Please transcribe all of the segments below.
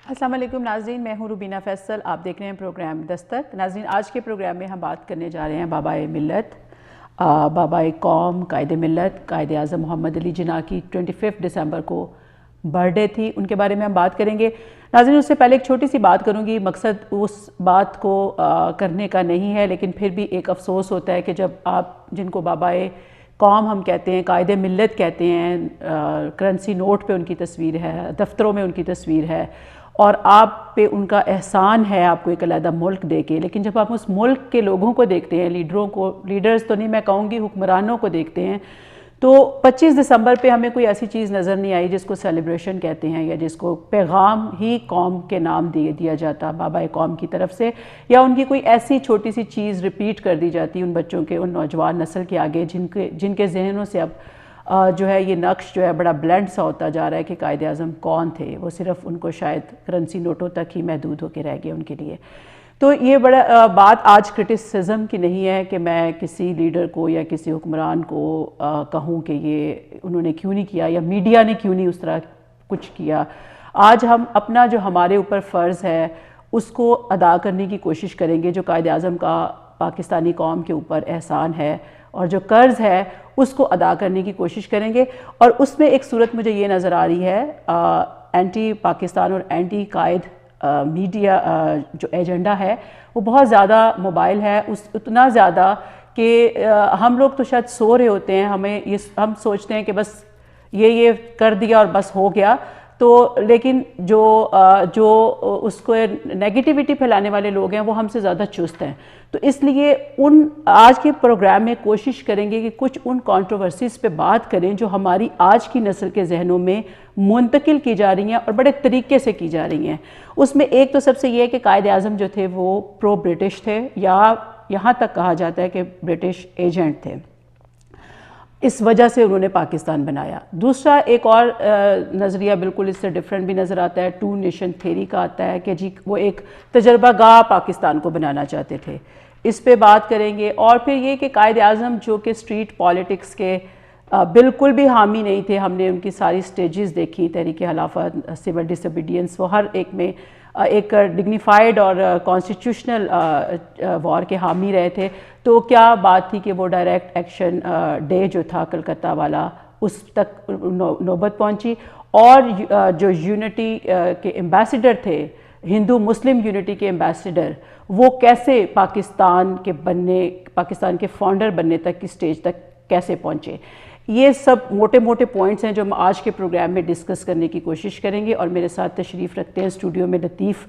السلام علیکم ناظرین، میں ہوں روبینہ فیصل، آپ دیکھ رہے ہیں پروگرام دستک۔ ناظرین، آج کے پروگرام میں ہم بات کرنے جا رہے ہیں بابائے ملت، بابائے قوم، قائد ملت، قائد اعظم محمد علی جناح کی 25 دسمبر کو برتھ ڈے تھی، ان کے بارے میں ہم بات کریں گے۔ ناظرین، اس سے پہلے ایک چھوٹی سی بات کروں گی، مقصد اس بات کو کرنے کا نہیں ہے، لیکن پھر بھی ایک افسوس ہوتا ہے کہ جب آپ جن کو بابائے قوم ہم کہتے ہیں، قائد ملت کہتے ہیں، کرنسی نوٹ پہ ان کی تصویر ہے، دفتروں میں ان کی تصویر ہے، اور آپ پہ ان کا احسان ہے آپ کو ایک علیحدہ ملک دے کے، لیکن جب آپ اس ملک کے لوگوں کو دیکھتے ہیں، لیڈروں کو، لیڈرز تو نہیں میں کہوں گی، حکمرانوں کو دیکھتے ہیں، تو 25 دسمبر پہ ہمیں کوئی ایسی چیز نظر نہیں آئی جس کو سیلیبریشن کہتے ہیں، یا جس کو پیغام ہی قوم کے نام دیا جاتا بابائے قوم کی طرف سے، یا ان کی کوئی ایسی چھوٹی سی چیز ریپیٹ کر دی جاتی ان بچوں کے، ان نوجوان نسل کے آگے جن کے ذہنوں سے اب جو ہے یہ نقش جو ہے بڑا بلینڈ سا ہوتا جا رہا ہے کہ قائد اعظم کون تھے، وہ صرف ان کو شاید کرنسی نوٹوں تک ہی محدود ہو کے رہ گئے ان کے لیے۔ تو یہ بڑا بات آج کرٹیسزم کی نہیں ہے کہ میں کسی لیڈر کو یا کسی حکمران کو کہوں کہ یہ انہوں نے کیوں نہیں کیا، یا میڈیا نے کیوں نہیں اس طرح کچھ کیا۔ آج ہم اپنا جو ہمارے اوپر فرض ہے اس کو ادا کرنے کی کوشش کریں گے، جو قائد اعظم کا پاکستانی قوم کے اوپر احسان ہے اور جو قرض ہے اس کو ادا کرنے کی کوشش کریں گے۔ اور اس میں ایک صورت مجھے یہ نظر آ رہی ہے، اینٹی پاکستان اور اینٹی قائد میڈیا جو ایجنڈا ہے وہ بہت زیادہ موبائل ہے، اتنا زیادہ کہ ہم لوگ تو شاید سو رہے ہوتے ہیں، ہم سوچتے ہیں کہ بس یہ کر دیا اور بس ہو گیا، تو لیکن جو اس کو نیگیٹیوٹی پھیلانے والے لوگ ہیں وہ ہم سے زیادہ چست ہیں۔ تو اس لیے آج کے پروگرام میں کوشش کریں گے کہ کچھ ان کانٹروورسیز پہ بات کریں جو ہماری آج کی نسل کے ذہنوں میں منتقل کی جا رہی ہیں اور بڑے طریقے سے کی جا رہی ہیں۔ اس میں ایک تو سب سے یہ ہے کہ قائد اعظم جو تھے وہ پرو برٹش تھے، یا یہاں تک کہا جاتا ہے کہ برٹش ایجنٹ تھے، اس وجہ سے انہوں نے پاکستان بنایا۔ دوسرا ایک اور نظریہ بالکل اس سے ڈیفرنٹ بھی نظر آتا ہے، ٹو نیشن تھیوری کا آتا ہے کہ جی وہ ایک تجربہ گاہ پاکستان کو بنانا چاہتے تھے، اس پہ بات کریں گے۔ اور پھر یہ کہ قائد اعظم جو کہ اسٹریٹ پالیٹکس کے بالکل بھی حامی نہیں تھے، ہم نے ان کی ساری سٹیجز دیکھی، تحریک خلافت، سول ڈس اوبیڈینس، وہ ہر ایک میں ایک ڈگنیفائڈ اور کانسٹیٹیوشنل وار کے حامی رہے تھے۔ تو کیا بات تھی کہ وہ ڈائریکٹ ایکشن ڈے جو تھا کلکتہ والا اس تک نوبت پہنچی، اور جو یونٹی کے ایمبیسیڈر تھے، ہندو مسلم یونٹی کے ایمبیسیڈر، وہ کیسے پاکستان کے فاؤنڈر بننے تک کی سٹیج تک کیسے پہنچے۔ یہ سب موٹے موٹے پوائنٹس ہیں جو ہم آج کے پروگرام میں ڈسکس کرنے کی کوشش کریں گے، اور میرے ساتھ تشریف رکھتے ہیں اسٹوڈیو میں لطیف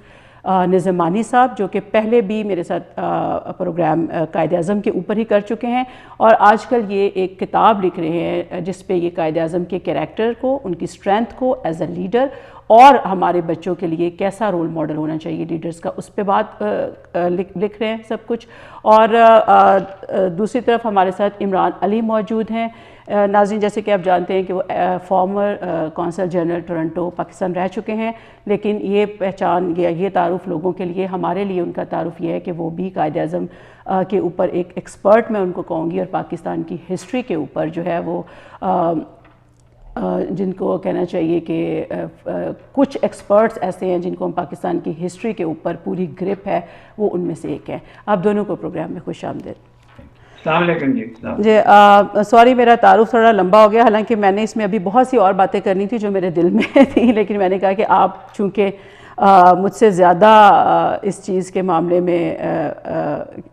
نظمانی صاحب، جو کہ پہلے بھی میرے ساتھ پروگرام قائد اعظم کے اوپر ہی کر چکے ہیں، اور آج کل یہ ایک کتاب لکھ رہے ہیں جس پہ یہ قائد اعظم کے کیریکٹر کو، ان کی سٹرینتھ کو ایز اے لیڈر، اور ہمارے بچوں کے لیے کیسا رول ماڈل ہونا چاہیے لیڈرز کا، اس پہ بات لکھ رہے ہیں سب کچھ۔ اور دوسری طرف ہمارے ساتھ عمران علی موجود ہیں۔ ناظرین، جیسے کہ آپ جانتے ہیں کہ وہ former consul general Toronto Pakistan رہ چکے ہیں، لیکن یہ پہچان یہ تعارف لوگوں کے لیے، ہمارے لیے ان کا تعارف یہ ہے کہ وہ بھی قائد اعظم کے اوپر ایک ایکسپرٹ میں ان کو کہوں گی، اور پاکستان کی ہسٹری کے اوپر جو ہے وہ جن کو کہنا چاہیے کہ کچھ ایکسپرٹس ایسے ہیں جن کو ہم پاکستان کی ہسٹری کے اوپر پوری گرپ ہے، وہ ان میں سے ایک ہے۔ آپ دونوں کو پروگرام میں خوش آمدید۔ السلام علیکم جی۔ سوری میرا تعارف تھوڑا لمبا ہو گیا، حالانکہ میں نے اس میں ابھی بہت سی اور باتیں کرنی تھی جو میرے دل میں تھیں، لیکن میں نے کہا کہ آپ چونکہ مجھ سے زیادہ اس چیز کے معاملے میں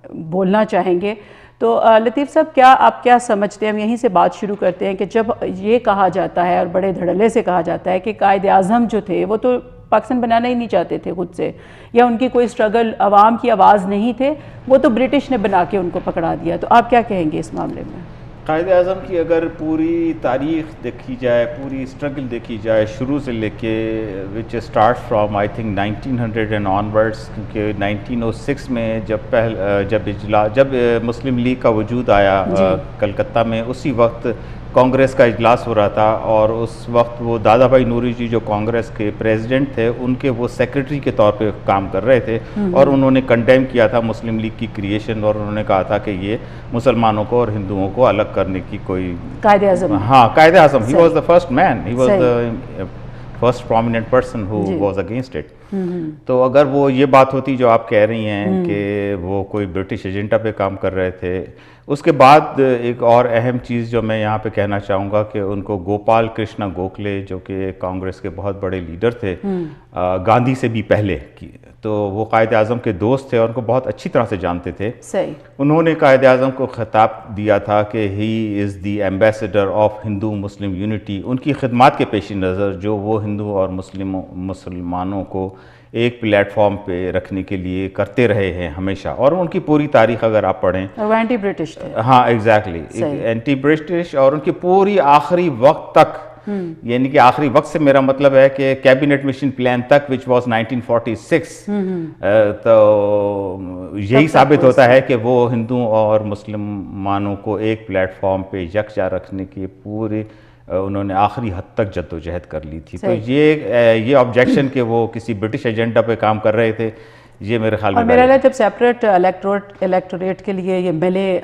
بولنا چاہیں گے، تو لطیف صاحب آپ کیا سمجھتے ہیں؟ ہم یہیں سے بات شروع کرتے ہیں کہ جب یہ کہا جاتا ہے اور بڑے دھڑلے سے کہا جاتا ہے کہ قائد اعظم جو تھے وہ تو پاکستان بنانا ہی نہیں چاہتے تھے خود سے، یا ان کی کوئی سٹرگل عوام کی آواز نہیں تھے، وہ تو برٹش نے بنا کے ان کو پکڑا دیا، تو آپ کیا کہیں گے اس معاملے میں؟ قائد اعظم کی اگر پوری تاریخ دیکھی جائے، پوری اسٹرگل دیکھی جائے شروع سے لے کے، which start from I think 1900 and on words, کیونکہ 1906 میں جب مسلم لیگ کا وجود آیا کلکتہ میں، اسی وقت کانگریس کا اجلاس ہو رہا تھا، اور اس وقت وہ دادا بھائی نوری جی جو کانگریس کے پریزیڈنٹ تھے، ان کے وہ سیکرٹری کے طور پہ کام کر رہے تھے، اور انہوں نے کنڈیم کیا تھا مسلم لیگ کی کریشن، اور انہوں نے کہا تھا کہ یہ مسلمانوں کو اور ہندوؤں کو الگ کرنے کی کوئی قائد اعظم، ہاں Quaid Azam, he was the first man, he was the first prominent person who was against it. تو اگر وہ یہ بات ہوتی جو آپ کہہ رہی ہیں کہ وہ کوئی برٹش ایجنڈا پہ کام کر رہے تھے. اس کے بعد ایک اور اہم چیز جو میں یہاں پہ کہنا چاہوں گا کہ ان کو گوپال کرشنا گوکھلے جو کہ کانگریس کے بہت بڑے لیڈر تھے, گاندھی سے بھی پہلے کی, تو وہ قائد اعظم کے دوست تھے اور ان کو بہت اچھی طرح سے جانتے تھے. صحیح. انہوں نے قائد اعظم کو خطاب دیا تھا کہ he is the ambassador of Hindu Muslim unity. ان کی خدمات کے پیش نظر جو وہ ہندو اور مسلمانوں کو ایک پلیٹ فارم پہ رکھنے کے لیے کرتے رہے ہیں ہمیشہ, اور ان کی پوری تاریخ اگر آپ پڑھیں, اور وہ اینٹی برٹش تھے. ہاں ایگزیکٹلی, اینٹی برٹش, اور ان کی پوری آخری وقت تک, یعنی کہ آخری وقت سے میرا مطلب ہے کہ کیبنٹ مشن پلان تک وچ واز 1946, تو یہی ثابت ہوتا ہے کہ وہ ہندوؤں اور مسلمانوں کو ایک پلیٹ فارم پہ یکجا رکھنے کی پوری انہوں نے آخری حد تک جدوجہد کر لی تھی. تو یہ آبجیکشن کہ وہ کسی برٹش ایجنڈا پہ کام کر رہے تھے, یہ میرے خیال میں, اور میرا جب سیپریٹ الیکٹوریٹ کے لیے یہ ملے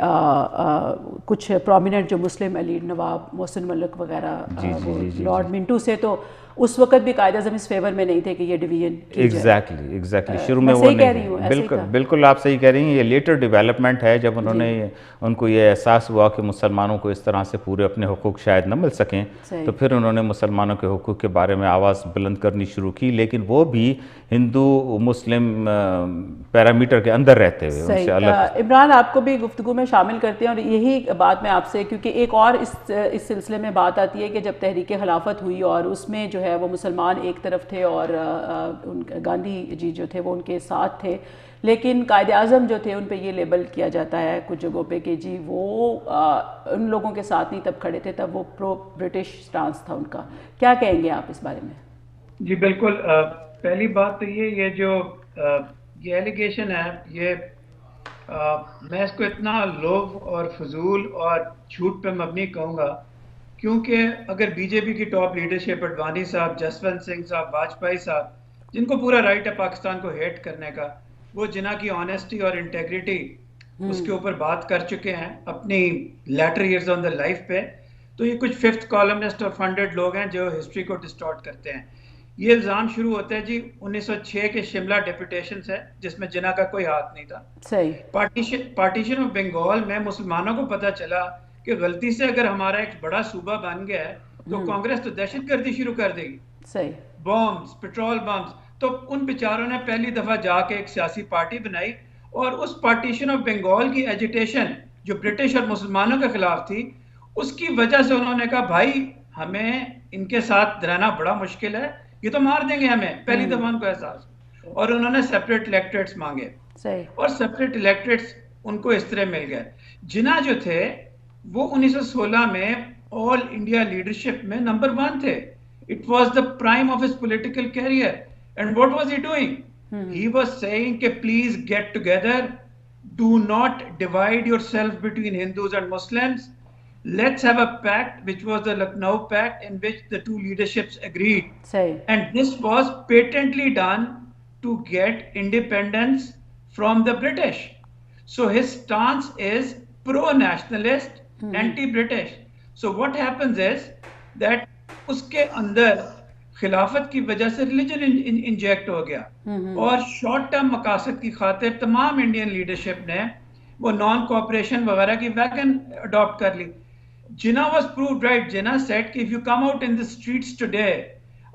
کچھ پرومیننٹ جو مسلم علی نواب محسن ملک وغیرہ لارڈ منٹو سے, تو اس وقت بھی قائد اعظم اس فیور میں نہیں تھے کہ یہ ڈویژن. ایگزیکٹلی شروع میں وہ نہیں, بالکل آپ صحیح کہہ رہی ہیں. یہ لیٹر ڈیولپمنٹ ہے جب انہوں نے ان کو یہ احساس ہوا کہ مسلمانوں کو اس طرح سے پورے اپنے حقوق شاید نہ مل سکیں, تو پھر انہوں نے مسلمانوں کے حقوق کے بارے میں آواز بلند کرنی شروع کی, لیکن وہ بھی ہندو مسلم پیرامیٹر کے اندر رہتے ہوئے ان سے الگ. عمران, آپ کو بھی گفتگو میں شامل کرتے ہیں, اور یہی بات میں آپ سے, کیونکہ ایک اور اس سلسلے میں بات آتی ہے کہ جب تحریک خلافت ہوئی اور اس میں جو ہے وہ مسلمان ایک طرف تھے اور گاندھی جی جو تھے وہ ان کے ساتھ تھے, لیکن قائد اعظم جو تھے ان پہ یہ لیبل کیا جاتا ہے کچھ جگہوں پہ کہ جی وہ ان لوگوں کے ساتھ نہیں تب کھڑے تھے, تب وہ پرو برٹش سٹانس تھا ان کا. کیا کہیں گے آپ اس بارے میں؟ جی بالکل. پہلی بات تو یہ جو یہ ایلیگیشن ہے, یہ میں اس کو اتنا لوگ اور فضول اور جھوٹ پہ مبنی کہوں گا, کیونکہ اگر بی جے پی کی ٹاپ لیڈرشپ, اڈوانی صاحب, جسونت سنگھ صاحب, واجپئی صاحب, جن کو پورا رائٹ ہے پاکستان کو ہیٹ کرنے کا, وہ جنہ کی آنیسٹی اور انٹیگریٹی اس کے اوپر بات کر چکے ہیں اپنی later years on the life پہ, تو یہ کچھ ففتھ کالمنسٹ اور فنڈڈ لوگ ہیں جو ہسٹری کو ڈسٹارٹ کرتے ہیں. یہ الزام شروع ہوتا ہے جی 1906 کے شملہ ڈیپوٹیشن سے, جس میں جنہ کا کوئی ہاتھ نہیں تھا. صحیح. پارٹیشن آف بنگال میں مسلمانوں کو پتہ چلا کہ غلطی سے اگر ہمارا ایک بڑا صوبہ بن گیا ہے تو کانگریس تو دہشت گردی شروع کر دے گی. صحیح. Bums, petrol bums. تو ان بیچاروں نے پہلی دفعہ جا کے ایک سیاسی پارٹی بنائی, اور اس پارٹیشن آف بنگال کی ایجیٹیشن جو برٹش اور مسلمانوں کے خلاف تھی, اس کی وجہ سے انہوں نے کہا بھائی ہمیں ان کے ساتھ رہنا بڑا مشکل ہے, یہ تو مار دیں گے ہمیں. پہلی دفعہ ان کو احساس, اور انہوں نے سیپریٹ الیکٹریٹس مانگے. صحیح. اور سیپریٹ الیکٹریٹس ان کو اس طرح مل گئے. جناح جو تھے وہ 1916 میں آل انڈیا لیڈرشپ میں نمبر 1 تھے. It was the prime of his political career. And what was he doing? He was saying کہ please get together, do not divide yourself between Hindus and Muslims. Let's have a pact, which was the Lucknow Pact, in which the two leaderships agreed. And this was patently done to get independence from the British. So his stance is pro-nationalist, anti-British. So what happens is that اس کے اندر خلافت کی وجہ سے religion inject ہو گیا, اور short term مقاصد کی خاطر تمام انڈین لیڈرشپ نے وہ نان کوآپریشن وغیرہ کی ویگن اڈاپٹ کر لی. Jinnah was proved right. Jinnah said کہ if you come out in the streets today,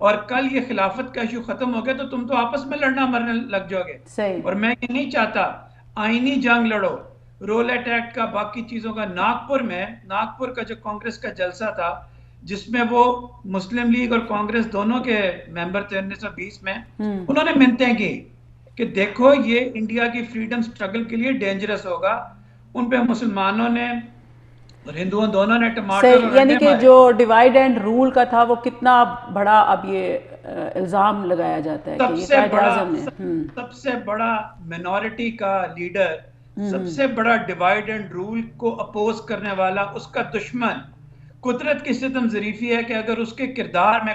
اور کل یہ خلافت کا ایشو ختم ہو گیا تو تم تو آپس میں لڑنا مرنے لگ جاؤ گے, اور میں یہ نہیں چاہتا. آئینی جنگ لڑو, رولٹ ایکٹ کا, باقی چیزوں کا. ناگپور کا جو کانگریس کا جلسہ تھا جس میں وہ مسلم لیگ اور کانگریس دونوں کے ممبر تھے 1920 میں, انہوں نے منتیں کی کہ دیکھو یہ انڈیا کی فریڈم سٹرگل کے لیے ڈینجرس ہوگا. ان پہ مسلمانوں نے اور ہندوؤں دونوں نے ٹماٹر, یعنی کہ جو ڈیوائیڈ اینڈ رول کا تھا وہ کتنا بڑا اب یہ الزام لگایا جاتا ہے کہ یہ قائد اعظم نے سب سے بڑا مینورٹی کا لیڈر, سب سے بڑا ڈیوائیڈ اینڈ رول کو اپوز کرنے والا, اس کا دشمن. قدرت کی ستم ظریفی ہے کہ اگر اس کے کردار میں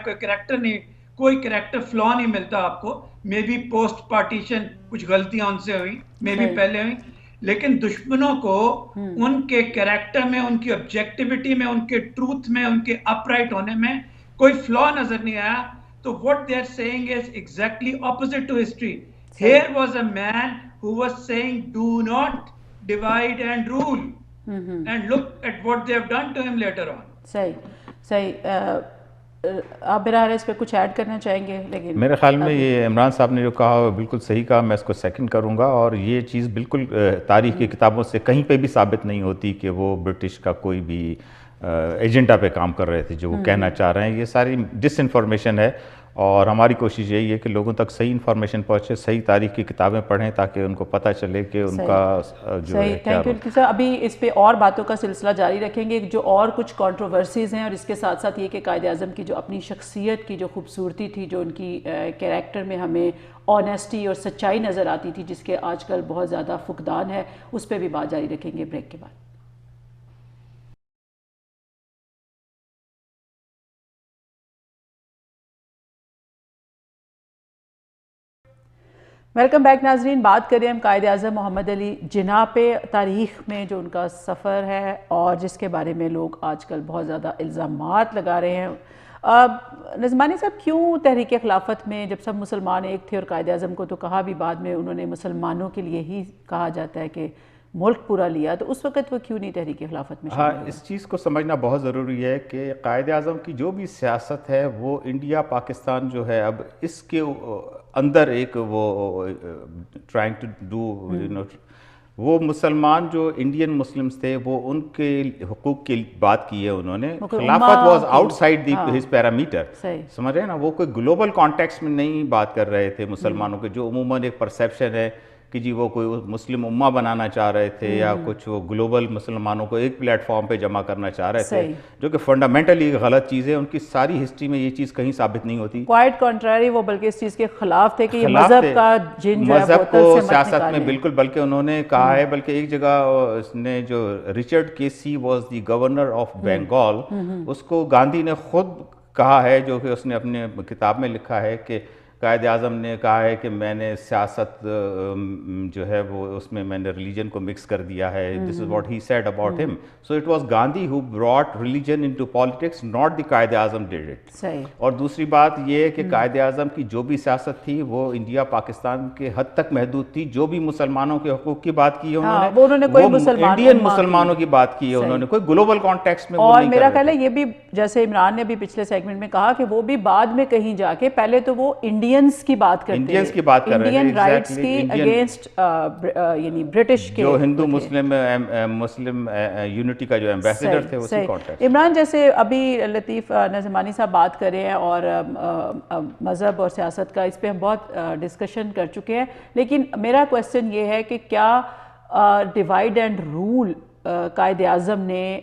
کوئی کریکٹر فلا نہیں ملتا آپ کو, مے بی پوسٹ پارٹیشن کچھ غلطیاں ان سے ہوئی, مے بی پہلے ہوئی, لیکن دشمنوں کو ان کے کریکٹر میں, ان کی آبجیکٹیوٹی میں, ان کے ٹروتھ میں, ان کے اپ رائٹ ہونے میں کوئی فلا نظر نہیں آیا. So what they are saying is exactly opposite to history. Here was a man who was saying, do not divide and rule. And look at what they have done to him later on. صحیح صحیح. آپ برائے اس پہ کچھ add کرنا چاہیں گے؟ لیکن میرے خیال میں یہ عمران صاحب نے جو کہا وہ بالکل صحیح کہا، میں اس کو سیکنڈ کروں گا. اور یہ چیز بالکل تاریخ کی کتابوں سے کہیں پہ بھی ثابت نہیں ہوتی کہ وہ برٹش کا کوئی بھی ایجنڈا پہ کام کر رہے تھے جو وہ کہنا چاہ رہے ہیں. یہ ساری ڈس انفارمیشن ہے، اور ہماری کوشش یہی ہے کہ لوگوں تک صحیح انفارمیشن پہنچے، صحیح تاریخ کی کتابیں پڑھیں تاکہ ان کو پتہ چلے کہ ان کا جو ہے. Thank you sir. ابھی اس پہ اور باتوں کا سلسلہ جاری رکھیں گے، جو اور کچھ کنٹروورسیز ہیں، اور اس کے ساتھ ساتھ یہ کہ قائد اعظم کی جو اپنی شخصیت کی جو خوبصورتی تھی، جو ان کی کیریکٹر میں ہمیں آنیسٹی اور سچائی نظر آتی تھی، جس کے آج کل بہت زیادہ فقدان ہے، اس پہ بھی بات جاری رکھیں گے بریک کے بعد. ویلکم بیک ناظرین. بات کریں ہم قائد اعظم محمد علی جناح پہ، تاریخ میں جو ان کا سفر ہے اور جس کے بارے میں لوگ آج کل بہت زیادہ الزامات لگا رہے ہیں. نظمانی صاحب، کیوں تحریک خلافت میں جب سب مسلمان ایک تھے، اور قائد اعظم کو تو کہا بھی بعد میں انہوں نے مسلمانوں کے لیے ہی کہا جاتا ہے کہ ملک پورا لیا، تو اس وقت وہ کیوں نہیں تحریک خلافت میں؟ ہاں، اس چیز کو سمجھنا بہت ضروری ہے کہ قائد اعظم کی جو بھی سیاست ہے وہ انڈیا پاکستان جو ہے اب اس کے اندر ایک وہ ٹرائنگ ٹو ڈو وہ مسلمان جو انڈین مسلمز تھے وہ ان کے حقوق کی بات کی ہے انہوں نے. خلافت was out side the his parameter. سمجھ رہے ہیں نا، وہ کوئی گلوبل کانٹیکسٹ میں نہیں بات کر رہے تھے مسلمانوں کے، جو عموماً ایک پرسیپشن ہے کہ جی وہ کوئی مسلم امہ بنانا چاہ رہے تھے یا کچھ وہ گلوبل مسلمانوں کو ایک پلیٹ فارم پہ جمع کرنا چاہ رہے تھے، جو کہ فنڈامنٹلی غلط چیز ہے. ان کی ساری ہسٹری میں یہ چیز کہیں ثابت نہیں ہوتی. کوائٹ کنٹراری، وہ بلکہ اس چیز کے خلاف تھے کہ یہ مذہب کا جن جو ہے مذہب کو سیاست میں بالکل، بلکہ انہوں نے کہا ہے، بلکہ ایک جگہ اس نے جو Richard Casey was the governor of Bengal, اس کو گاندھی نے خود کہا ہے، جو کہ اس نے اپنے کتاب میں لکھا ہے کہ قائد اعظم نے کہا ہے کہ میں نے سیاست جو ہے وہ اس میں نے ریلیجن کو مکس کر دیا ہے. This is what he said about him. So it was Gandhi who brought religion into politics, not the Quaid Azam did it. اور دوسری بات یہ ہے کہ قائد اعظم کی جو بھی سیاست تھی وہ انڈیا پاکستان کے حد تک محدود تھی. جو بھی مسلمانوں کے حقوق کی بات کی ہے انہوں نے، وہ انڈین مسلمانوں کی بات کی ہے انہوں نے، کوئی گلوبل کانٹیکسٹ میں. اور میرا خیال ہے یہ بھی، جیسے عمران نے بھی پچھلے سیگمنٹ میں کہا کہ وہ بھی بعد میں کہیں جا کے، پہلے تو وہ انڈینز کی بات کرتے ہیں، انڈینز کی بات کر رہے ہیں، انڈین رائٹس کی اگینسٹ یعنی برٹش کے، جو ہندو مسلم یونٹی کا جو ایمبیسڈر تھے اسی کانٹیکسٹ. عمران، جیسے ابھی لطیف نظمانی صاحب بات کر رہے ہیں اور مذہب اور سیاست کا، اس پہ ہم بہت ڈسکشن کر چکے ہیں، لیکن میرا کویسچن یہ ہے کہ کیا divide and role Quaid Azam نے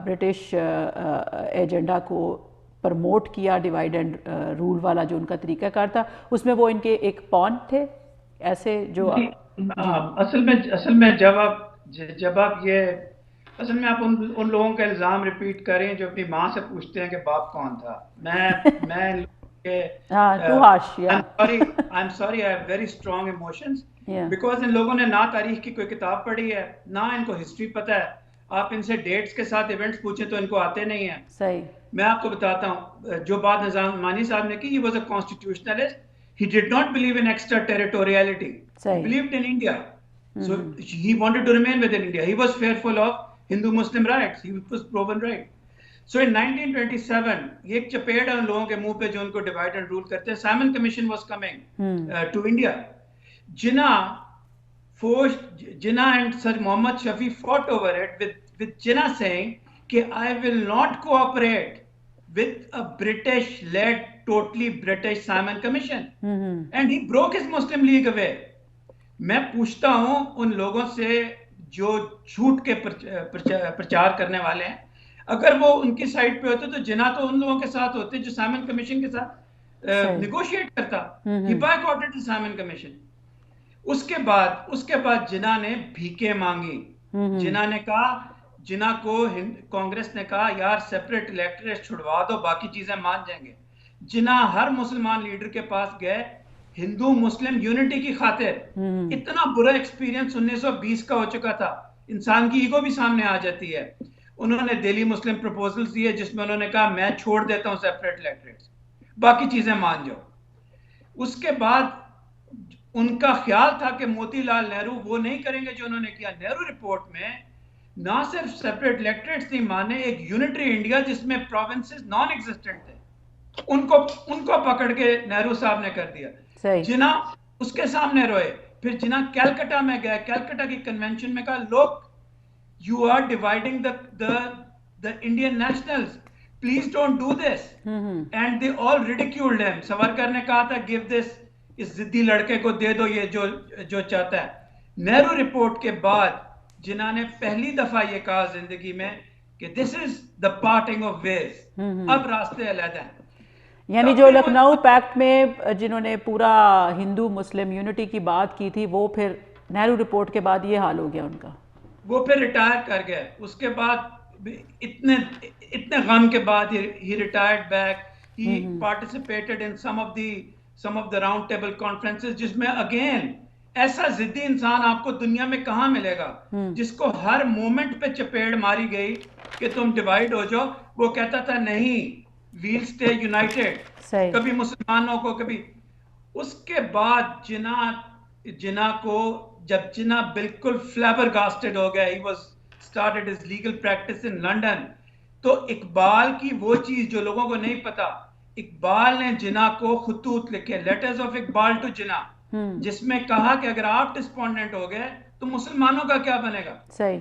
برٹش ایجنڈا کو پرموٹ کیا؟ ڈیوائڈ اینڈ رول والا جو ان کا طریقہ کار تھا، اس میں وہ ان کے ایک پون تھے ایسے جو اصل میں جب آپ یہ اصل میں آپ ان لوگوں کا الزام ریپیٹ کریں جو اپنی ماں سے پوچھتے ہیں کہ باپ کون تھا. میں I'm sorry, I have very strong emotions because ان لوگوں نے نہ تاریخ کی کوئی کتاب پڑھی ہے، نہ ان کو ہسٹری پتہ ہے. آپ ان سے ڈیٹس کے ساتھ ایونٹس پوچھیں تو ان کو آتے نہیں ہیں. صحیح. میں آپ کو بتاتا ہوں جو بات نظمانی صاحب نے کی، he was a constitutionalist. He did not believe in extraterritoriality. He believed in India. So he wanted to remain within India. He was fearful of Hindu-Muslim rights. He was proven right. So in 1927, یہ ایک چپیڑ ہے ان لوگوں کے منہ پہ جو ان کو divide and role کرتے ہیں. Simon Commission was coming to India. Jinnah and Sir Muhammad Shafi fought over it with Jinnah saying کہ I will not cooperate with a British-led, totally British Simon Commission. And he broke his Muslim League away. میں پوچھتا ہوں ان لوگوں سے جو جھوٹ کے پرچار کرنے والے ہیں، اگر وہ ان کی سائڈ پہ ہوتے تو جناح تو ان لوگوں کے ساتھ ہوتے جو سائمن کمیشن کے ساتھ نیگوشیٹ کرتا. He boycotted the Simon Commission. اس کے بعد جناح نے بھیکیں مانگی. جناح کو کانگریس نے کہا یار سیپریٹ الیکٹریٹ چھڑوا دو، باقی چیزیں مان جائیں گے. جناح ہر مسلمان لیڈر کے پاس گئے ہندو مسلم یونٹی کی خاطر. اتنا برا ایکسپیرینس 1920 کا ہو چکا تھا، انسان کی ایگو بھی سامنے آ جاتی ہے. انہوں نے دہلی مسلم پروپوزلز دیے جس میں انہوں نے کہا میں چھوڑ دیتا ہوں سیپریٹ الیکٹریٹس. باقی چیزیں مان جاؤ. اس کے بعد ان کا خیال تھا کہ موتی لال نہرو وہ نہیں کریں گے جو انہوں نے کیا. نہرو رپورٹ میں نہ صرف سیپریٹ الیکٹریٹس نہیں مانے, ایک یونٹری انڈیا جس میں پروونسز نان ایگزسٹنٹ تھے, ان کو پکڑ کے نہرو صاحب نے کر دیا. جنا اس کے سامنے روئے. پھر جنا کیلکٹا میں گئے, کیلکٹا کی کنونشن میں کہا look you are dividing the Indian nationals, please don't do this. And they all ridiculed him. سورکر نے کہا تھا give this, اس ضدی لڑکے کو دے دو یہ جو چاہتا ہے. نہرو رپورٹ کے بعد جنہوں نے پہلی دفعہ یہ کہا زندگی میں کہ this is the parting of ways, اب راستے علیحدہ ہیں. یعنی جو لکھنؤ پیکٹ میں جنہوں نے پورا ہندو مسلم یونٹی کی بات کی تھی وہ پھر نہرو رپورٹ کے بعد یہ حال ہو گیا ان کا. وہ پھر ریٹائر کر گئے. اس کے بعد اتنے غم کے بعد he retired back. He participated in some of the round table conferences جس میں again ایسا ضدی انسان آپ کو دنیا میں کہاں ملے گا جس کو ہر مومنٹ پہ چپیڑ ماری گئی کہ تم ڈیوائیڈ ہو جاؤ. وہ کہتا تھا نہیں, we'll stay united. کبھی مسلمانوں کو کبھی. اس کے بعد جنا کو جب جنا بالکل flabbergasted ہو گیا, he was started his legal practice in London. تو اقبال کی وہ چیز جو لوگوں کو نہیں پتا, اقبال نے جنا کو خطوط لکھے, لیٹرز آف اقبال ٹو جنا, جس میں کہا کہ اگر آپ ڈسپونڈنٹ ہو گئے تو مسلمانوں کا کیا بنے گا. صحیح.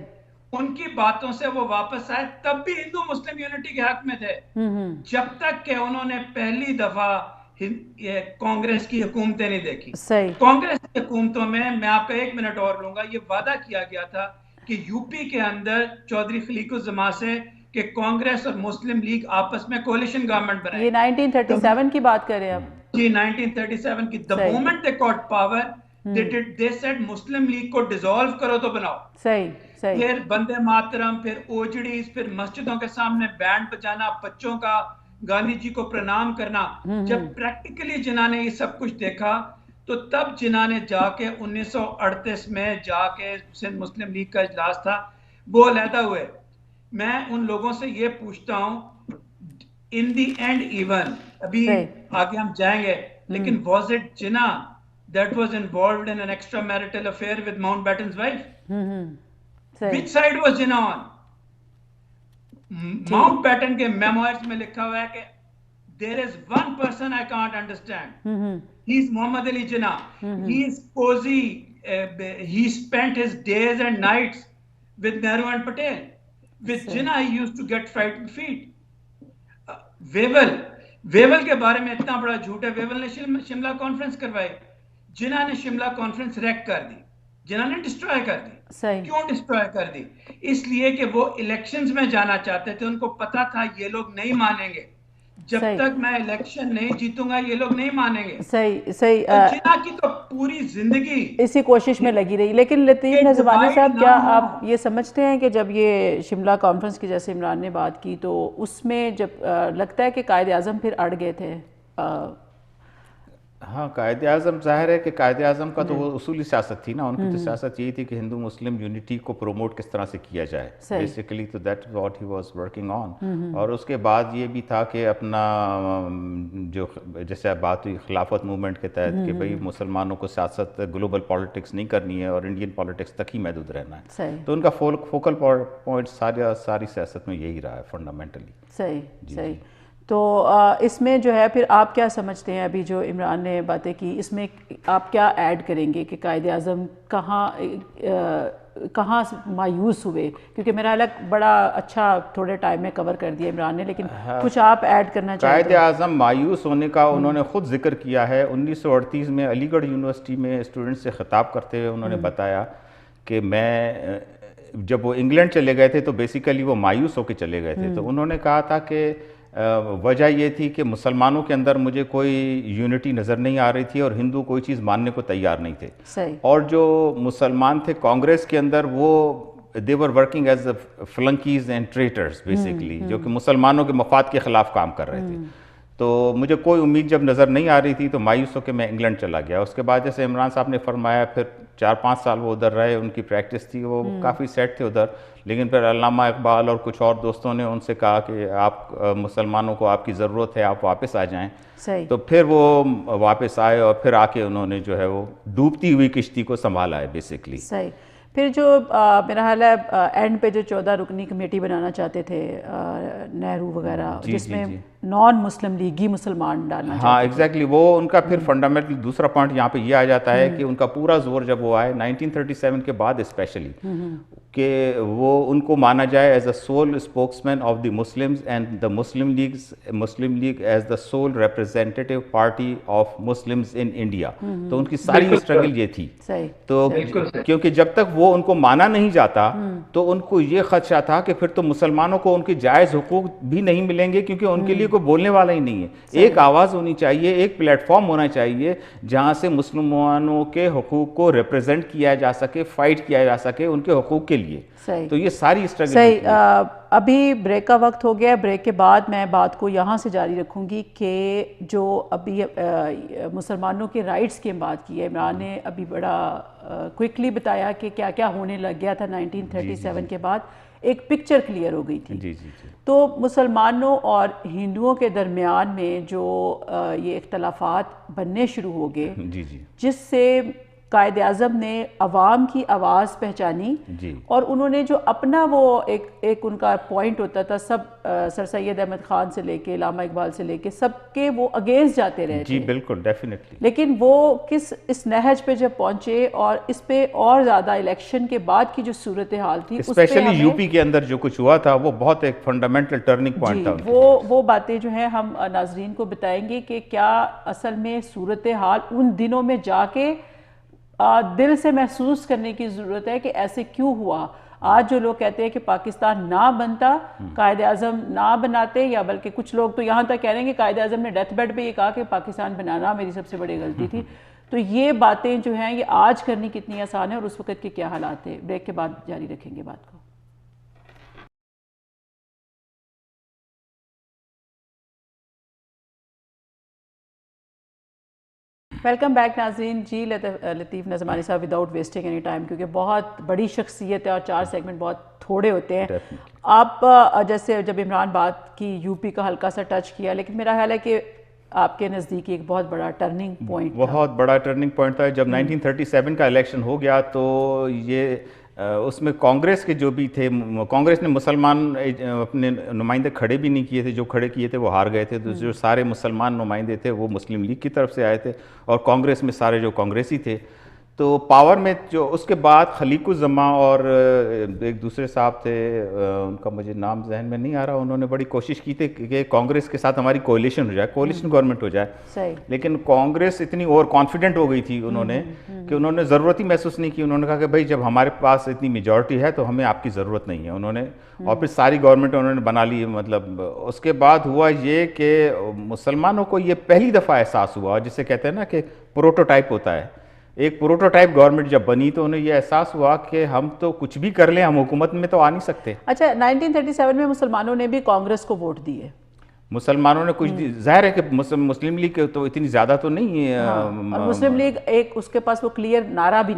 ان کی باتوں سے وہ واپس آئے, تب بھی ہندو مسلم یونٹی کے حق میں تھے, جب تک کہ انہوں نے پہلی دفعہ کانگریس کی حکومتیں نہیں دیکھی. کانگریس کی حکومتوں میں میں آپ کا 1 منٹ اور لوں گا, یہ وعدہ کیا گیا تھا کہ یو پی کے اندر چودھری خلیق الزماں سے کہ کانگریس اور مسلم لیگ آپس میں کولیشن گورنمنٹ بنائے. یہ 1937 کی بات کر رہے ہیں آپ؟ جی 1937 کی. the moment they got power they said Muslim league کو ڈیزالو کرو تو بناؤ. صحیح. پھر بندے ماترم, پھر اوجڑیز, پھر مسجدوں کے سامنے بینڈ بجانا, بچوں کا گاندھی جی کو پرنام کرنا. جب پریکٹیکلی جنہوں نے یہ سب کچھ دیکھا تو تب جنہوں نے جا کے 1938 میں جا کے سندھ مسلم لیگ کا اجلاس تھا, وہ علیحدہ ہوئے. میں ان لوگوں سے یہ پوچھتا ہوں in the end even, ابھی آگے ہم جائیں گے, لیکن was it Jinnah that was involved in an extramarital affair with Mountbatten's wife? Which side was Jinnah on? Mountbatten کے memoirs میں لکھا ہوا ہے کہ there is one person I can't understand. He's Muhammad Ali Jinnah. He is cozy. He spent his days and nights with Nehru and Patel. With Jinnah he used to get frightened feet. ویول کے بارے میں اتنا بڑا جھوٹ ہے. ویول نے Shimla conference کروائی, جنہوں نے شملہ کانفرنس ریک کر دی, جنہوں نے ڈسٹروائے کر دی. کیوں ڈسٹروائے کر دی؟ اس لیے کہ وہ الیکشنز میں جانا چاہتے تھے. ان کو پتا تھا یہ لوگ نہیں مانیں گے, جب تک میں الیکشن نہیں جیتوں گا یہ لوگ نہیں مانیں گے. صحیح. جنہوں کی تو پوری زندگی اسی کوشش میں لگی رہی. لیکن لطیف نظمانی صاحب, کیا آپ یہ سمجھتے ہیں کہ جب یہ شملہ کانفرنس کی جیسے عمران نے بات کی تو اس میں جب لگتا ہے کہ قائد اعظم پھر اڑ گئے تھے؟ ہاں, قائد اعظم ظاہر ہے کہ قائد اعظم کا تو وہ اصولی سیاست تھی نا. ان کی تو سیاست یہی تھی کہ ہندو مسلم یونٹی کو پروموٹ کس طرح سے کیا جائے بیسیکلی. تو that is what he was working on. اور اس کے بعد یہ بھی تھا کہ اپنا جو جیسے بات ہوئی خلافت موومنٹ کے تحت کہ بھئی مسلمانوں کو سیاست گلوبل پالیٹکس نہیں کرنی ہے اور انڈین پالیٹکس تک ہی محدود رہنا ہے. تو ان کا فوکل پوائنٹ ساری سیاست میں یہی رہا ہے فنڈامنٹلی. صحیح. تو اس میں جو ہے پھر آپ کیا سمجھتے ہیں, ابھی جو عمران نے باتیں کی اس میں آپ کیا ایڈ کریں گے کہ قائد اعظم کہاں مایوس ہوئے؟ کیونکہ میرا الگ بڑا اچھا تھوڑے ٹائم میں کور کر دیا عمران نے, لیکن کچھ آپ ایڈ کرنا چاہتے ہیں؟ قائد اعظم مایوس ہونے کا انہوں نے خود ذکر کیا ہے. 1938 میں علی گڑھ یونیورسٹی میں اسٹوڈنٹ سے خطاب کرتے ہوئے انہوں نے بتایا کہ میں جب وہ انگلینڈ چلے گئے تھے تو بیسیکلی وہ مایوس ہو کے چلے گئے تھے. تو انہوں نے کہا تھا کہ وجہ یہ تھی کہ مسلمانوں کے اندر مجھے کوئی یونٹی نظر نہیں آ رہی تھی اور ہندو کوئی چیز ماننے کو تیار نہیں تھے. اور جو مسلمان تھے کانگریس کے اندر وہ they were working as flunkies and traitors basically, جو کہ مسلمانوں کے مفاد کے خلاف کام کر رہے تھے. تو مجھے کوئی امید جب نظر نہیں آ رہی تھی تو مایوس ہو کے میں انگلینڈ چلا گیا. اس کے بعد جیسے عمران صاحب نے فرمایا پھر 4-5 سال وہ ادھر رہے, ان کی پریکٹس تھی, وہ کافی سیٹ تھے ادھر. لیکن پھر علامہ اقبال اور کچھ اور دوستوں نے ان سے کہا کہ آپ مسلمانوں کو آپ کی ضرورت ہے, آپ واپس آ جائیں. صحیح. تو پھر وہ واپس آئے اور پھر آ کے انہوں نے جو ہے وہ ڈوبتی ہوئی کشتی کو سنبھالا ہے بیسکلی. صحیح. پھر جو میرا خیال ہے اینڈ پہ جو 14 رکنی کمیٹی بنانا چاہتے تھے نہرو وغیرہ, جس میں نان مسلم لیگی مسلمان ڈالنا چاہتے. ہاں ایگزیکٹلی, وہ ان کا پھر فنڈامنٹل دوسرا پوائنٹ یہاں پہ یہ آ جاتا ہے کہ ان کا پورا زور جب وہ آئے 1937 کے بعد اسپیشلی, کہ وہ ان کو مانا جائے as a sole spokesman of the Muslims and the Muslim League as the sole representative party of Muslims in India. تو ان کی ساری اسٹرگل یہ تھی. تو کیونکہ جب تک وہ ان کو مانا نہیں جاتا تو ان کو یہ خدشہ تھا کہ پھر تو مسلمانوں کو ان کے جائز حقوق بھی نہیں ملیں گے, کیونکہ ان کے لیے کوئی بولنے والا ہی نہیں ہے. ایک آواز ہونی چاہیے, ایک پلیٹ فارم ہونا چاہیے جہاں سے مسلمانوں کے حقوق کو ریپرزینٹ کیا جا سکے, فائٹ کیا جا سکے ان کے حقوق کے لیے. تو یہ ساری اسٹرگل. صحیح. ابھی بریک کا وقت ہو گیا ہے. بریک کے بعد میں بات کو یہاں سے جاری رکھوں گی کہ جو ابھی مسلمانوں کے رائٹس کی بات کی ہے, عمران نے ابھی بڑا کوئکلی بتایا کہ کیا کیا ہونے لگ گیا تھا 1937 کے بعد. ایک پکچر کلیئر ہو گئی تھی. تو مسلمانوں اور ہندوؤں کے درمیان میں جو یہ اختلافات بننے شروع ہو گئے, جس سے قائد اعظم نے عوام کی آواز پہچانی, اور انہوں نے جو اپنا وہ ایک ان کا پوائنٹ ہوتا تھا, سب سر سید احمد خان سے لے کے علامہ اقبال سے لے کے سب کے وہ اگینسٹ جاتے رہے. جی بالکل, ڈیفینیٹلی. لیکن وہ اس نہج پہ جب پہنچے, اور اس پہ اور زیادہ الیکشن کے بعد کی جو صورتحال تھی, اسپیشلی یو پی کے اندر جو کچھ ہوا تھا وہ بہت ایک فنڈامنٹل ٹرننگ پوائنٹ تھا. وہ باتیں جو ہیں ہم ناظرین کو بتائیں گے کہ کیا اصل میں صورتحال ان دنوں میں جا کے دل سے محسوس کرنے کی ضرورت ہے کہ ایسے کیوں ہوا. آج جو لوگ کہتے ہیں کہ پاکستان نہ بنتا, قائد اعظم نہ بناتے, یا بلکہ کچھ لوگ تو یہاں تک کہہ رہے ہیں کہ قائد اعظم نے ڈیتھ بیڈ پہ یہ کہا کہ پاکستان بنانا میری سب سے بڑی غلطی تھی. تو یہ باتیں جو ہیں یہ آج کرنی کتنی آسان ہے اور اس وقت کے کیا حالات تھے. بریک کے بعد جاری رکھیں گے بات کو. ویلکم بیک ناظرین. جی لطیف نظمانی صاحب, وداؤٹ ویسٹنگ اینی ٹائم, کیونکہ بہت بڑی شخصیت ہے اور 4 سیگمنٹ بہت تھوڑے ہوتے ہیں. آپ جیسے جب عمران بات کی یو پی کا ہلکا سا ٹچ کیا, لیکن میرا خیال ہے کہ آپ کے نزدیک ایک بہت بڑا ٹرننگ پوائنٹ تھا. بہت بڑا ٹرننگ پوائنٹ تھا جب 1937 کا الیکشن ہو گیا. تو یہ اس میں کانگریس کے جو بھی تھے, کانگریس نے مسلمان اپنے نمائندے کھڑے بھی نہیں کیے تھے, جو کھڑے کیے تھے وہ ہار گئے تھے. تو جو سارے مسلمان نمائندے تھے وہ مسلم لیگ کی طرف سے آئے تھے, اور کانگریس میں سارے جو کانگریسی تھے. تو پاور میں جو اس کے بعد خلیق الزماں اور ایک دوسرے صاحب تھے, ان کا مجھے نام ذہن میں نہیں آ رہا, انہوں نے بڑی کوشش کی تھی کہ کانگریس کے ساتھ ہماری کولیشن ہو جائے, کولیشن گورنمنٹ ہو جائے. لیکن کانگریس اتنی اوور کانفیڈنٹ ہو گئی تھی انہوں نے کہ انہوں نے ضرورت ہی محسوس نہیں کی. انہوں نے کہا کہ بھائی جب ہمارے پاس اتنی میجورٹی ہے تو ہمیں آپ کی ضرورت نہیں ہے. انہوں نے اور پھر ساری گورنمنٹ انہوں نے بنا لی. مطلب اس کے بعد ہوا یہ کہ مسلمانوں کو یہ پہلی دفعہ احساس ہوا, جسے کہتے ہیں نا کہ پروٹوٹائپ ہوتا ہے. ایک پروٹوٹائپ گورنمنٹ جب بنی تو انہیں یہ احساس ہوا کہ ہم تو کچھ بھی کر لیں, ہم حکومت میں تو آ نہیں سکتے. اچھا, 1937 میں مسلمانوں نے بھی کانگریس کو ووٹ دیے. مسلمانوں نے کچھ ظاہر ہے کہ مسلم لیگ تو اتنی زیادہ تو نہیں ہے, اور مسلم لیگ ایک اس کے پاس وہ کلیئر نعرہ بھی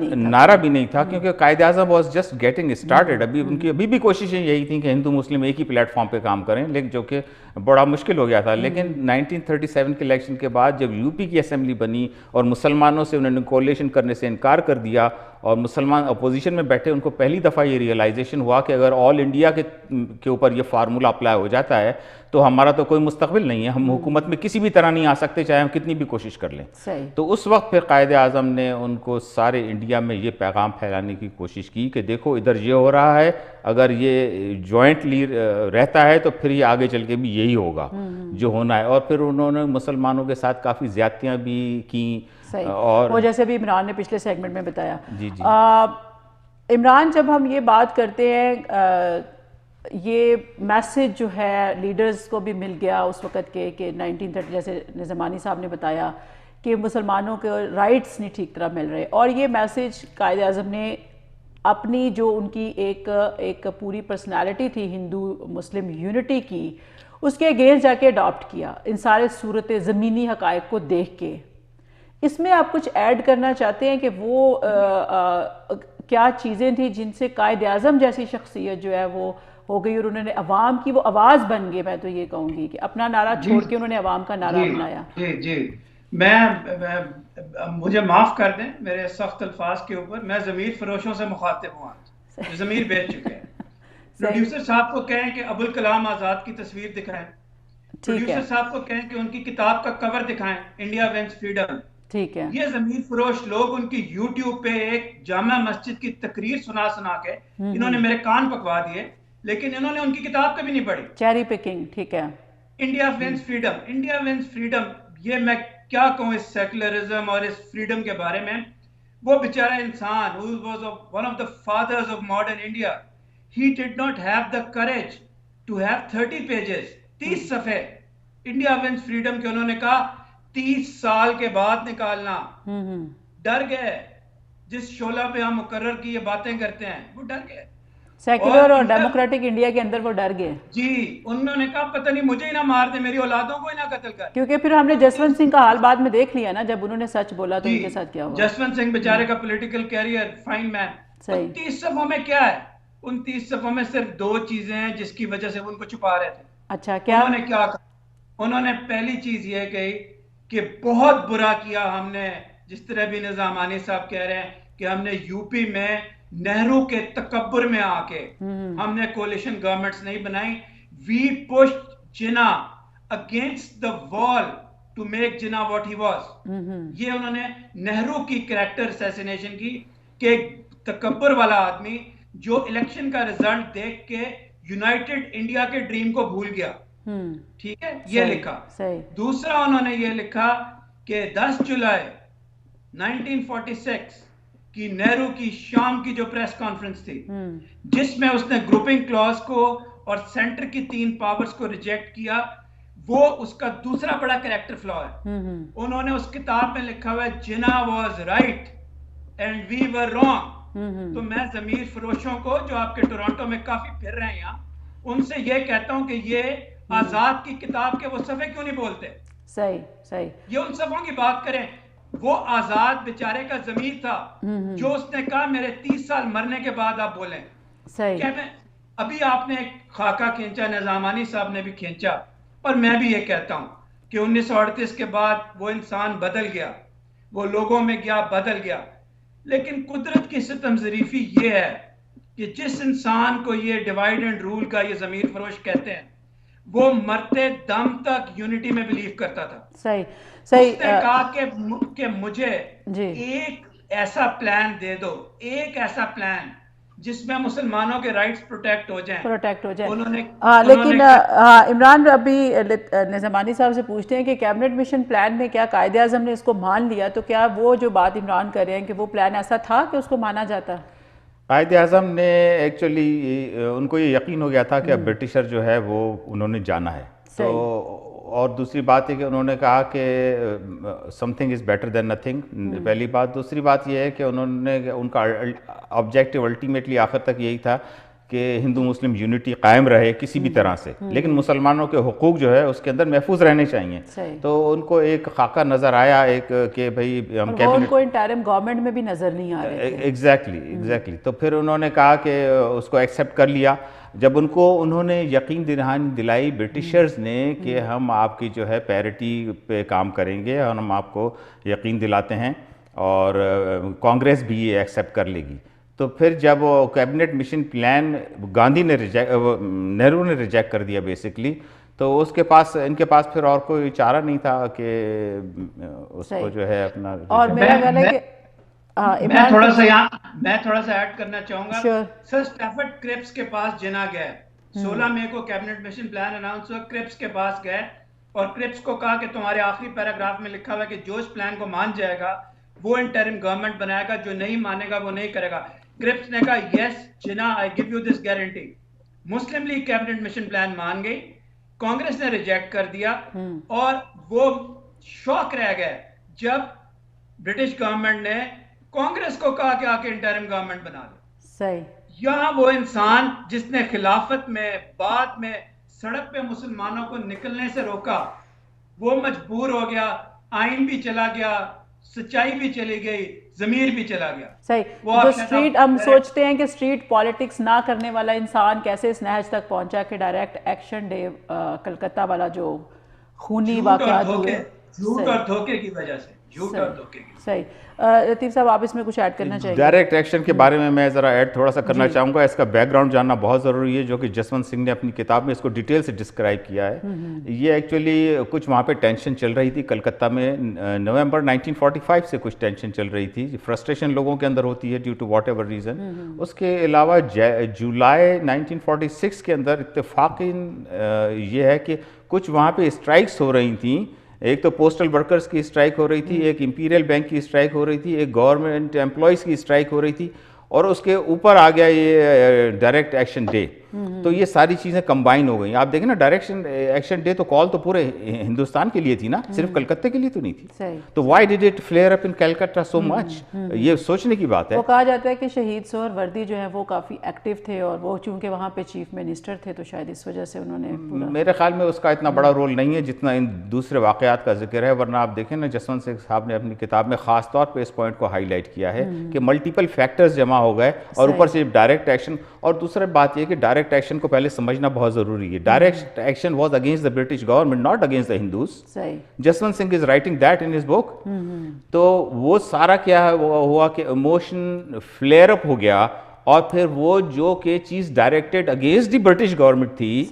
نہیں تھا کیونکہ Quaid Azam was just getting started. ان کی ابھی بھی کوششیں یہی تھیں کہ ہندو مسلم ایک ہی پلیٹ فارم پہ کام کریں, لیکن جو کہ بڑا مشکل ہو گیا تھا. لیکن 1937 کے الیکشن کے بعد جب یو پی کی اسمبلی بنی اور مسلمانوں سے انہوں نے کولیشن کرنے سے انکار کر دیا اور مسلمان اپوزیشن میں بیٹھے, ان کو پہلی دفعہ یہ ریئلائزیشن ہوا کہ اگر آل انڈیا کے اوپر یہ فارمولا اپلائی ہو جاتا ہے تو ہمارا تو کوئی مستقبل نہیں ہے, ہم حکومت میں کسی بھی طرح نہیں آ سکتے چاہے ہم کتنی بھی کوشش کر لیں. تو اس وقت پھر قائد اعظم نے ان کو سارے انڈیا میں یہ پیغام پھیلانے کی کوشش کی کہ دیکھو ادھر یہ ہو رہا ہے, اگر یہ جوائنٹلی رہتا ہے تو پھر یہ آگے چل کے بھی یہی ہوگا جو ہونا ہے. اور پھر انہوں نے مسلمانوں کے ساتھ کافی زیادتیاں بھی کیں, اور وہ جیسے بھی عمران نے پچھلے سیگمنٹ میں بتایا. عمران, جب ہم یہ بات کرتے ہیں, یہ میسج جو ہے لیڈرز کو بھی مل گیا اس وقت کے کہ 1930 جیسے نظمانی صاحب نے بتایا کہ مسلمانوں کے رائٹس نہیں ٹھیک طرح مل رہے, اور یہ میسج قائد اعظم نے اپنی جو ان کی ایک پوری پرسنالٹی تھی ہندو مسلم یونٹی کی, اس کے اگینسٹ جا کے اڈاپٹ کیا ان سارے صورت زمینی حقائق کو دیکھ کے. اس میں آپ کچھ ایڈ کرنا چاہتے ہیں کہ وہ کیا چیزیں تھیں جن سے قائد اعظم جیسی شخصیت جو ہے وہ ہو گئی اور انہوں نے عوام کی وہ آواز بن گئے. میں تو یہ کہوں گی کہ اپنا نعرہ چھوڑ کے انہوں نے عوام کا نعرہ اپنایا. جی مجھے معاف کر دیں میرے سخت الفاظ کے اوپر, میں ضمیر فروشوں سے مخاطب ہوں آج, جو ضمیر بیچ چکے ہیں. پروڈیوسر صاحب کو کہیں کہ ابوالکلام آزاد کی تصویر دکھائیں, پروڈیوسر صاحب کو کہیں کہ ان کی کتاب کا کور دکھائیں, انڈیا وینز فریڈم. ٹھیک ہے, یہ ضمیر فروش لوگ ان کی یوٹیوب پہ ایک جامع مسجد کی تقریر سنا کے انہوں نے میرے کان پکوا دیے, لیکن انہوں نے ان کی کتاب کبھی نہیں پڑھی. Cherry picking. ٹھیک ہے, India veins freedom, India veins freedom. یہ میں کیا کہوں اس سیکولرزم اور اس فریڈم کے بارے میں. وہ بیچارہ انسان who was one of the fathers of modern India, he did not have the courage to have 30 pages, 30 صفحے انڈیا وینز فریڈم کے. انہوں نے کہا 30 سال کے بعد نکالنا. ڈر گئے. جس شعلہ پہ ہم مقرر کی یہ باتیں کرتے ہیں وہ ڈر گئے, سیکولر اور ڈیموکریٹک انڈیا کے اندر وہ ڈر گئے. جی, انہوں نے کہا پتہ نہیں مجھے ہی نہ مار دے, میری اولادوں کو ہی نہ قتل کر. کیونکہ پھر ہم نے جسونت سنگھ کا حال بعد میں دیکھ لیا نا, جب انہوں نے سچ بولا تو ان کے ساتھ کیا ہوا. جسونت سنگھ بیچارے کا پولیٹیکل کیریئر, فائن مین. 30 صفحوں میں کیا ہے؟ ان 30 صفحوں میں صرف 2 چیزیں ہیں جس کی وجہ سے وہ ان کو چھپا رہے تھے. اچھا, کیا انہوں نے کیا کہا؟ انہوں نے پہلی چیز یہ کہی کہ بہت برا کیا ہم نے, جس طرح بھی نظامانی صاحب کہہ رہے ہیں کہ ہم نے یو پی میں نہرو کے تکبر میں آ کے ہم نے کولیشن گورنمنٹس نہیں بنائی. وی پشڈ جنا اگینسٹ دا وال ٹو میک جنا واٹ ہی واز. یہ انہوں نے نہرو کی کریکٹر اسیسینیشن کی کہ تکبر والا آدمی جو الیکشن کا رزلٹ دیکھ کے یونائٹڈ انڈیا کے ڈریم کو بھول گیا. ٹھیک ہے, یہ لکھا. دوسرا انہوں نے یہ لکھا کہ 10 جولائی 1946 کی نہرو کی شام کی جو پریس کانفرنس تھی, جس میں اس نے گروپنگ کلاس کو اور سینٹر کی 3 پاورز کو ریجیکٹ کیا, وہ اس کا دوسرا بڑا کریکٹر فلا ہے. انہوں نے اس کتاب میں لکھا ہوا ہے Jinnah was right and we were wrong. تو میں ضمیر فروشوں کو جو آپ کے ٹورانٹو میں کافی پھر رہے ہیں یہاں, ان سے یہ کہتا ہوں کہ یہ آزاد کی کتاب کے وہ صفحے کیوں نہیں بولتے. صحیح, یہ ان صفحوں کی بات کریں. وہ آزاد بیچارے کا ضمیر تھا جو اس نے کہا میرے 30 سال مرنے کے بعد آپ بولیں. ابھی آپ نے ایک خاکہ کھینچا, نظامانی صاحب نے بھی کھینچا, اور میں بھی یہ کہتا ہوں کہ 1938 کے بعد وہ انسان بدل گیا, وہ لوگوں میں گیا, بدل گیا. لیکن قدرت کی ستم ظریفی یہ ہے کہ جس انسان کو یہ ڈیوائیڈ اینڈ رول کا یہ ضمیر فروش کہتے ہیں, وہ مرتے دم تک یونٹی میں بلیو کرتا تھا. صحیح. اس نے کہا کہ مجھے ایک ایسا پلان دے دو, ایک ایسا پلان جس میں مسلمانوں کے رائٹس پروٹیکٹ ہو جائیں. لیکن عمران ابھی نظامانی صاحب سے پوچھتے ہیں کہ کیبنٹ مشن پلان میں کیا قائد اعظم نے اس کو مان لیا, تو کیا وہ جو بات عمران کر رہے ہیں کہ وہ پلان ایسا تھا کہ اس کو مانا جاتا؟ قائد اعظم نے ایکچولی ان کو یہ یقین ہو گیا تھا کہ اب برٹشر جو ہے وہ انہوں نے جانا ہے. تو اور دوسری بات ہے کہ انہوں نے کہا کہ some thing is better than nothing, پہلی بات. دوسری بات یہ ہے کہ انہوں نے ان کا آبجیکٹیو الٹیمیٹلی آخر تک یہی تھا کہ ہندو مسلم یونٹی قائم رہے کسی بھی طرح سے, لیکن مسلمانوں کے حقوق جو ہے اس کے اندر محفوظ رہنے چاہیے. تو ان کو ایک خاکہ نظر آیا ایک کہ بھئی ہم ان کو انٹرم گورنمنٹ میں بھی نظر نہیں آ رہے. ایگزیکٹلی. تو پھر انہوں نے کہا کہ اس کو ایکسیپٹ کر لیا. جب ان کو انہوں نے یقین دلائی برٹشرز نے کہ ہم آپ کی جو ہے پیرٹی پہ کام کریں گے اور ہم آپ کو یقین دلاتے ہیں, اور کانگریس بھی یہ ایکسیپٹ کر لے گی. تو پھر جب وہ کیبنٹ مشن پلان نہرو نے ریجیکٹ کر دیا بیسکلی, تو اس کے پاس ان کے پاس پھر اور کوئی چارہ نہیں تھا کہ اس کو جو ہے اپنا. اور میرا خیال ہے کہ میں تھوڑا سا ایڈ کرنا چاہوں گا. سر اسٹیفرڈ کرپس کے پاس جنا گئے 16 مئی کو کیبنٹ مشن پلان اناؤنس ہوا. کرپس کے پاس گئے اور کرپس کو کہا کہ تمہارے آخری پیراگراف میں لکھا ہوا ہے کہ جو اس پلان کو مان جائے گا وہ انٹرم گورنمنٹ بنائے گا, جو نہیں مانے گا وہ نہیں کرے گا. کرپس نے کہا yes Jinnah I give you this guarantee. Muslim League cabinet mission plan مان گئی, کانگریس نے ریجیکٹ کر دیا, اور وہ شوق رہ گئے جب برٹش گورنمنٹ نے کانگریس کو کہا کہ آ کے انٹرم گورنمنٹ بنا دو. یہاں وہ انسان جس نے خلافت میں بعد میں سڑک پہ مسلمانوں کو نکلنے سے روکا، وہ مجبور ہو گیا، آئین بھی چلا گیا، سچائی بھی چلی گئی، ضمیر بھی چلا گیا. صحیح. جو اسٹریٹ ہم سوچتے ہیں کہ اسٹریٹ پالیٹکس نہ کرنے والا انسان کیسے اس نہج تک پہنچا کہ ڈائریکٹ ایکشن ڈے کلکتہ والا جو خونی واقعات ہوئے، جھوٹ اور دھوکے کی وجہ سے، جھوٹ اور دھوکے کی. صحیح. لطیف صاحب آپ اس میں کچھ ایڈ کرنا چاہیں گے؟ ڈائریکٹ ایکشن کے بارے میں ذرا ایڈ تھوڑا سا کرنا چاہوں گا. اس کا بیک گراؤنڈ جاننا بہت ضروری ہے، جو کہ جسونت سنگھ نے اپنی کتاب میں اس کو ڈیٹیل سے ڈسکرائب کیا ہے. یہ ایکچولی کچھ وہاں پہ ٹینشن چل رہی تھی کلکتہ میں، نومبر 1945 سے کچھ ٹینشن چل رہی تھی، فرسٹریشن لوگوں کے اندر ہوتی ہے due to whatever reason. اس کے علاوہ جولائی 1946 کے اندر اتفاقاً یہ ہے کہ کچھ وہاں پہ اسٹرائکس ہو رہی تھیں. ایک تو پوسٹل ورکرز کی اسٹرائک ہو رہی تھی، ایک امپیریل بینک کی اسٹرائک ہو رہی تھی، ایک گورنمنٹ امپلائیز کی اسٹرائک ہو رہی تھی، اور اس کے اوپر آ گیا یہ ڈائریکٹ ایکشن ڈے. تو یہ ساری چیزیں کمبائن ہو گئیں. آپ دیکھیں نا ڈائریکٹ ایکشن ڈے تو کال تو پورے ہندوستان کے لیے تھی نا، صرف کلکتہ کے لیے تو نہیں تھی. تو وائی ڈڈ اٹ فلیئر اپ ان کلکتہ سو مچ؟ یہ سوچنے کی بات ہے. وہ کہا جاتا ہے کہ شہید سہر وردی جو ہے وہ کافی ایکٹیو تھے، اور وہ چونکہ وہاں پہ چیف منسٹر تھے تو شاید اس وجہ سے انہوں نے میرے خیال میں اس کا اتنا بڑا رول نہیں ہے جتنا ان دوسرے واقعات کا ذکر ہے. ورنہ آپ دیکھیں نا جسونت سنگھ صاحب نے اپنی کتاب میں خاص طور پہ اس پوائنٹ کو ہائی لائٹ کیا ہے کہ ملٹیپل فیکٹرز جمع ہو گئے، اور اوپر سے ڈائریکٹ ایکشن. اور دوسرا بات یہ کہ ڈائریکٹ ایکشن کو پہلے سمجھنا بہت ضروری ہے. Direct action was against the British government, not against the Hindus. Jaswant Singh is writing that in his book. تو وہ سارا کیا ہوا کہ ایموشن فلیئر اپ ہو گیا، اور پھر وہ جو کہ چیز directed against the British government تھی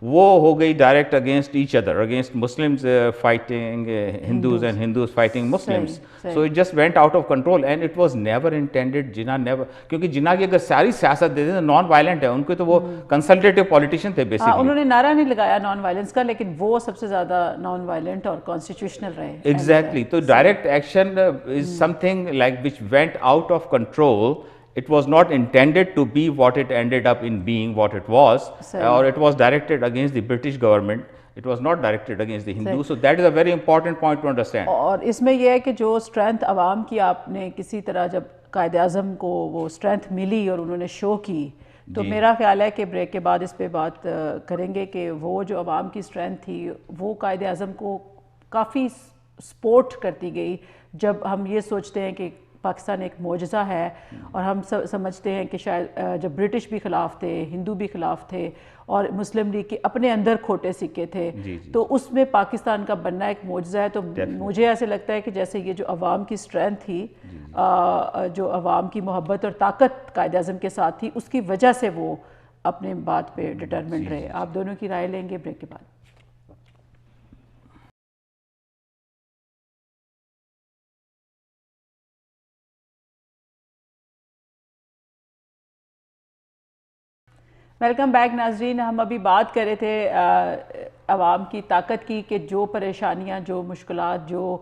وہ ہو گئی direct against each other, against Muslims fighting Hindus and Hindus fighting Muslims. So it just went out of control and it was never intended. Jinnah never, کیونکہ جناح کی اگر ساری سیاست دیتے ہیں نان وائلنٹ ہے، ان کے تو وہ کنسلٹیٹو پولیٹیشین تھے بیسیکلی. انہوں نے نعرہ نہیں لگایا نان وائلنس کا، لیکن وہ سب سے زیادہ نان وائلنٹ اور کانسٹیٹیوشنل رہے. ایگزیکٹلی. تو direct action is some thing like which went out of control. It was not intended to be what it ended up in being, what it was, or it was directed against the British government. It was not directed against the Hindus. So that is a very important point to understand. اور اس میں یہ ہے کہ جو strength عوام کی آپ نے کسی طرح جب قائد اعظم کو وہ اسٹرینتھ ملی اور انہوں نے شو کی، تو میرا خیال ہے کہ بریک کے بعد اس پہ بات کریں گے کہ وہ جو عوام کی اسٹرینتھ تھی وہ قائد اعظم کو کافی سپورٹ کرتی گئی. جب ہم یہ سوچتے ہیں کہ پاکستان ایک معجزہ ہے، اور ہم سمجھتے ہیں کہ شاید جب برٹش بھی خلاف تھے، ہندو بھی خلاف تھے، اور مسلم لیگ کے اپنے اندر کھوٹے سکے تھے، تو اس میں پاکستان کا بننا ایک معجزہ ہے. تو مجھے ایسے لگتا ہے کہ جیسے یہ جو عوام کی اسٹرینتھ تھی، جو عوام کی محبت اور طاقت قائد اعظم کے ساتھ تھی، اس کی وجہ سے وہ اپنے بات پہ ڈٹرمنٹ رہے. آپ دونوں کی رائے لیں گے بریک کے بعد. ویلکم بیک ناظرین. ہم ابھی بات کر رہے تھے عوام کی طاقت کی، کہ جو پریشانیاں، جو مشکلات، جو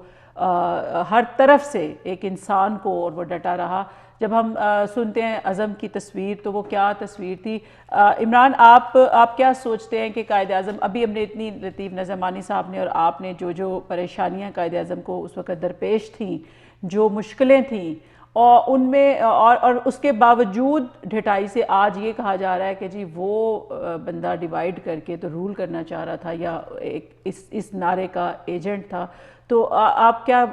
ہر طرف سے ایک انسان کو، اور وہ ڈٹا رہا. جب ہم سنتے ہیں عزم کی تصویر تو وہ کیا تصویر تھی؟ عمران، آپ کیا سوچتے ہیں کہ قائد اعظم، ابھی ہم نے اتنی لطیف نظمانی صاحب نے اور آپ نے جو پریشانیاں قائد اعظم کو اس وقت درپیش تھیں، جو مشکلیں تھیں، اور ان میں اور اس کے باوجود ڈھٹائی سے آج یہ کہا جا رہا ہے کہ جی وہ بندہ ڈیوائیڈ کر کے تو رول کرنا چاہ رہا تھا، یا اس نعرے کا ایجنٹ تھا. تو آپ کیا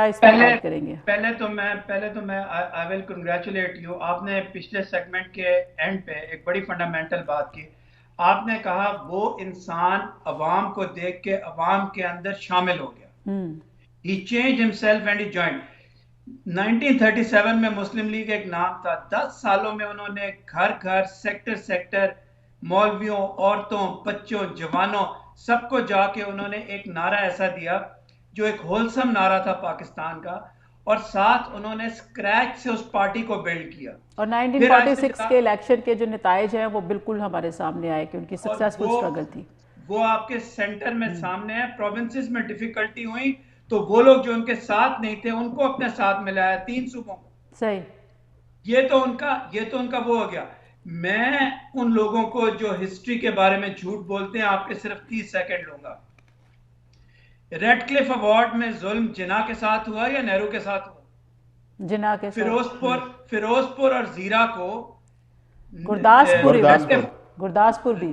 اس پر بات کریں گے؟ پہلے تو میں I will congratulate you. آپ نے پچھلے سیگمنٹ کے اینڈ پہ ایک بڑی فنڈامنٹل بات کی. آپ نے کہا وہ انسان عوام کو دیکھ کے عوام کے اندر شامل ہو گیا. He changed himself and he joined. 1937 میں مسلم لیگ ایک نام تھا. 10 سالوں میں انہوں نے گھر گھر، سیکٹر مولویوں، عورتوں، بچوں، جوانوں، سب کو جا کے انہوں نے ایک نعرہ ایسا دیا جو ایک ہولسم نعرہ تھا پاکستان کا، اور ساتھ انہوں نے اسکریچ سے اس پارٹی کو بلڈ کیا. اور 1946 کے الیکشن کے جو نتائج ہیں وہ بالکل ہمارے سامنے آئے کہ ان کی سکسیسفل اسٹرگل تھی. وہ آپ کے سینٹر میں سامنے ہے. پروونسز میں ڈیفیکلٹی ہوئی تو وہ لوگ جو ان کے ساتھ نہیں تھے ان کو اپنے ساتھ ملایا، 3 صوبوں کو. صحیح. یہ تو ان کا وہ ہو گیا. میں ان لوگوں کو جو ہسٹری کے بارے میں جھوٹ بولتے ہیں آپ کے صرف 30 سیکنڈ لوں گا. ریڈ کلف ایوارڈ میں ظلم جناح کے ساتھ ہوا یا نہرو کے ساتھ ہوا؟ جناح کے ساتھ. فیروزپور اور زیرہ کو گرداسپور بھی.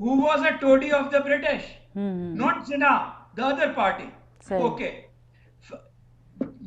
who was a toady of the British? Not Jinnah, the other party. Okay.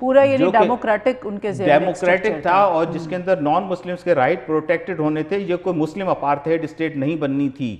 پورا یعنی ڈیموکریٹک ان کے ذہن میں ڈیموکریٹک تھا، اور جس کے اندر نان مسلمس کے رائٹ پروٹیکٹڈ ہونے تھے. یہ کوئی مسلم اپارتھائڈ اسٹیٹ نہیں بننی تھی.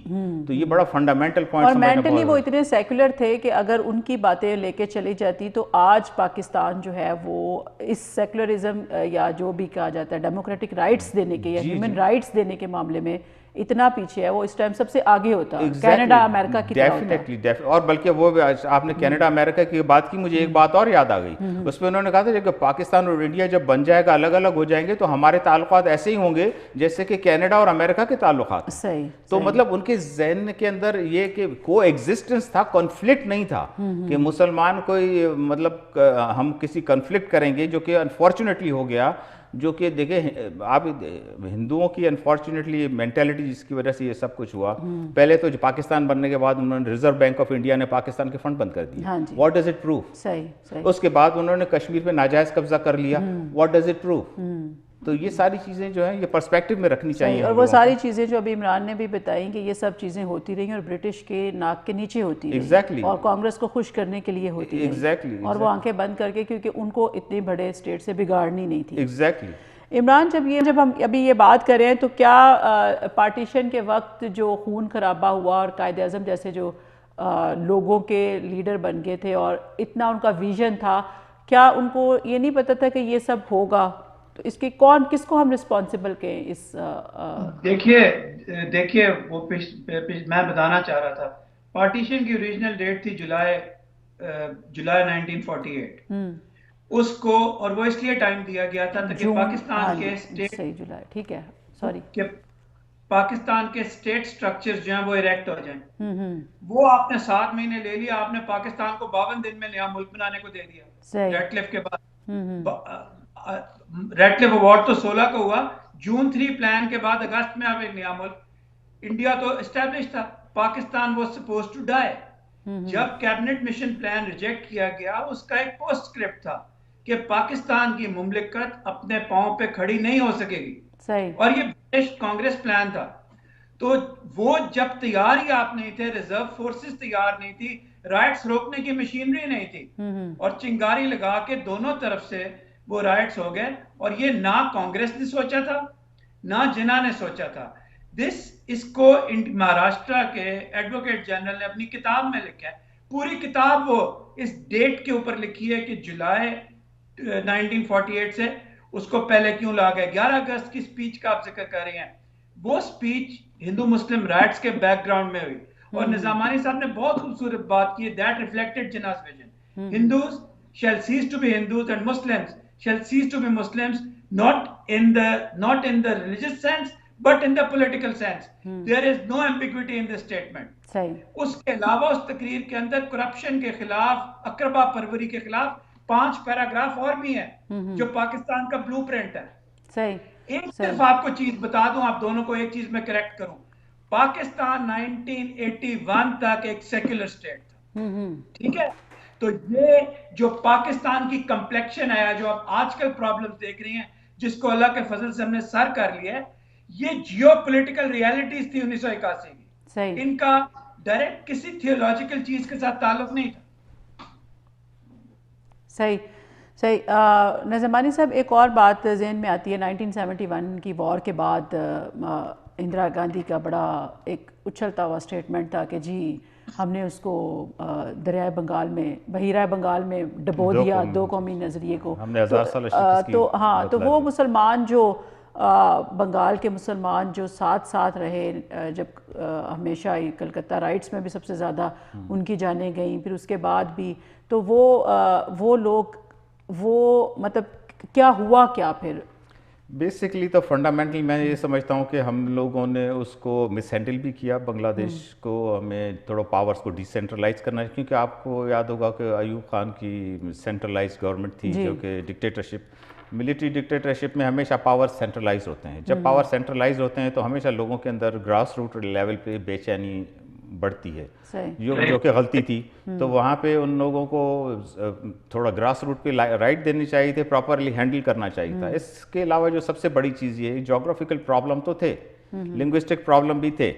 تو یہ بڑا فنڈامنٹل پوائنٹ. اور مینٹلی وہ اتنے سیکولر تھے کہ اگر ان کی باتیں لے کے چلی جاتی تو آج پاکستان جو ہے وہ اس سیکولرزم یا جو بھی کہا جاتا ہے ڈیموکریٹک رائٹس دینے کے یا ہیومن رائٹس دینے کے معاملے میں اتنا پیچھے ہے. وہ اس ٹائم سب سے آگے ہوتا ہے کینیڈا امریکہ کی طرح ہوتا. اور بلکہ وہ آپ نے کینیڈا امریکہ کی بات کی، مجھے ایک بات اور یاد آ گئی. اس میں انہوں نے کہا تھا کہ پاکستان اور انڈیا جب بن جائے گا، الگ الگ ہو جائیں گے، تو ہمارے تعلقات ایسے ہی ہوں گے جیسے کہ کینیڈا اور امریکہ کے تعلقات. صحیح. تو مطلب ان کے ذہن کے اندر یہ کہ کو ایگزسٹنس تھا، کنفلکٹ نہیں تھا کہ مسلمان کوئی مطلب ہم کسی کنفلکٹ کریں گے، جو کہ انفارچونیٹلی ہو گیا. جو کہ دیکھیں آپ ہندوؤں کی انفارچونیٹلی مینٹیلٹی جس کی وجہ سے یہ سب کچھ ہوا. پہلے تو پاکستان بننے کے بعد انہوں نے ریزرو بینک آف انڈیا نے پاکستان کے فنڈ بند کر دیے. What does it proof? صحیح. اس کے بعد انہوں نے کشمیر پہ ناجائز قبضہ کر لیا. What does it proof? تو یہ ساری چیزیں جو ہیں یہ پرسپیکٹو میں رکھنی چاہیے. اور وہ ساری چیزیں جو ابھی عمران نے بھی بتائیں کہ یہ سب چیزیں ہوتی رہی اور برٹش کے ناک کے نیچے ہوتی رہی اور کانگریس کو خوش کرنے کے لیے ہوتی رہی اور وہ آنکھیں بند کر کے، کیونکہ ان کو اتنے بڑے اسٹیٹ سے بگاڑنی نہیں تھی. ایگزیکٹلی. عمران جب ہم ابھی یہ بات کر رہے ہیں تو کیا پارٹیشن کے وقت جو خون خرابہ ہوا اور قائد اعظم جیسے جو لوگوں کے لیڈر بن گئے تھے اور اتنا ان کا ویژن تھا، کیا ان کو یہ نہیں پتا تھا کہ یہ سب ہوگا؟ تو اس کے کس کو ہم رسپانسبل کہیں اس؟ دیکھیے وہ میں بتانا چاہ رہا تھا، پارٹیشن کی اوریجنل ڈیٹ تھی جولائی 1948. اس کو، اور وہ اس لیے ٹائم دیا گیا تھا تاکہ پاکستان کے اسٹیٹ، صحیح جولائی، ٹھیک ہے، سوری، کہ پاکستان کے اسٹیٹ سٹرکچر جو ہیں وہ اریکٹ ہو جائیں. وہ آپ نے 7 مہینے لے لیا، آپ نے پاکستان کو 52 دن میں نیا ملک بنانے کو دے دیا ریڈ کلف کے بعد. ریڈ کلف ایوارڈ تو 16 کو ہوا، جون 3 پلان کے بعد اگست میں آپ ایک نیا ملک. انڈیا تو اسٹیبلش تھا، Pakistan was suppose to die. جب کیبنٹ مشن پلان ریجیکٹ کیا گیا، اس کا ایک پوسٹ اسکرپٹ تھا کہ پاکستان کی مملکت اپنے پاؤں پہ کھڑی نہیں ہو سکے گی. اور یہ برٹش کانگریس پلان تھا. تو وہ جب تیار ہی آپ نہیں تھے، ریزرو فورسز تیار نہیں تھی، رائٹس روکنے کی مشینری نہیں تھی، اور چنگاری لگا کے دونوں طرف سے وہ رائٹس ہو گئے. اور یہ نہ کانگریس نے سوچا تھا نہ جناح نے سوچا تھا. اس کو مہاراشٹرا کے ایڈوکیٹ جنرل نے اپنی کتاب میں لکھا ہے. پوری کتاب وہ اس ڈیٹ کے اوپر لکھی ہے کہ جولائی 1948 سے اس کو پہلے کیوں لا گئے. 11 اگست کی سپیچ کا آپ ذکر کر رہے ہیں، وہ سپیچ ہندو مسلم رائٹس کے بیک گراؤنڈ میں ہوئی. اور نظامانی صاحب نے بہت خوبصورت بات کی ہے، that reflected Jinnah's vision. Hindus shall cease to be Hindus and Muslims shall cease to be Muslims, not in the religious sense but in the political sense. There is no ambiguity in this statement. اس کے علاوہ اس تقریر کے اندر corruption کے خلاف، اقربا پروری کے خلاف 5 پیراگراف اور بھی ہیں جو پاکستان کا بلو پرنٹ ہے. ایک صرف آپ کو چیز بتا دوں، آپ دونوں کو ایک چیز میں کریکٹ کروں، پاکستان 1981 تک ایک سیکولر اسٹیٹ تھا. ٹھیک ہے، تو یہ جو پاکستان کی کمپلیکشن ہے، جو آپ آج کل پرابلمز دیکھ رہی ہیں، جس کو اللہ کے فضل سے ہم نے سر کر لیا ہے، یہ جیو پولیٹیکل ریالٹیز تھی 1981 کی. ان کا ڈائریکٹ کسی تھیولوجیکل چیز کے ساتھ تعلق نہیں تھا. صحیح. نظمانی صاحب، ایک اور بات ذہن میں آتی ہے، 1971 کی وار کے بعد اندرا گاندھی کا بڑا ایک اچھلتا ہوا اسٹیٹمنٹ تھا کہ جی ہم نے اس کو دریائے بنگال میں، بحیرہ بنگال میں ڈبو دیا، 2 قومی نظریے کو. تو وہ مسلمان جو بنگال کے مسلمان جو ساتھ رہے، جب ہمیشہ ہی کلکتہ رائٹس میں بھی سب سے زیادہ ان کی جانیں گئیں، پھر اس کے بعد بھی، تو وہ لوگ، وہ مطلب کیا ہوا کیا پھر؟ بیسکلی تو فنڈامنٹل میں یہ سمجھتا ہوں کہ ہم لوگوں نے اس کو مس ہینڈل بھی کیا. بنگلہ دیش کو ہمیں تھوڑا پاورز کو ڈیسینٹرلائز کرنا ہے، کیونکہ آپ کو یاد ہوگا کہ ایوب خان کی سینٹرلائز گورنمنٹ تھی جو کہ ڈکٹیٹرشپ، ملٹری ڈکٹیٹرشپ میں ہمیشہ پاور سینٹرلائز ہوتے ہیں. جب پاور سینٹرلائز ہوتے ہیں تو ہمیشہ لوگوں کے اندر گراس روٹ لیول پہ بے چینی بڑھتی ہے، جو کہ غلطی تھی. تو وہاں پہ ان لوگوں کو تھوڑا گراس روٹ پہ رائٹ دینی چاہیے تھے، پراپرلی ہینڈل کرنا چاہیے تھا. اس کے علاوہ جو سب سے بڑی چیز یہ جغرافیکل پرابلم تو تھے، لنگوسٹک پرابلم بھی تھے.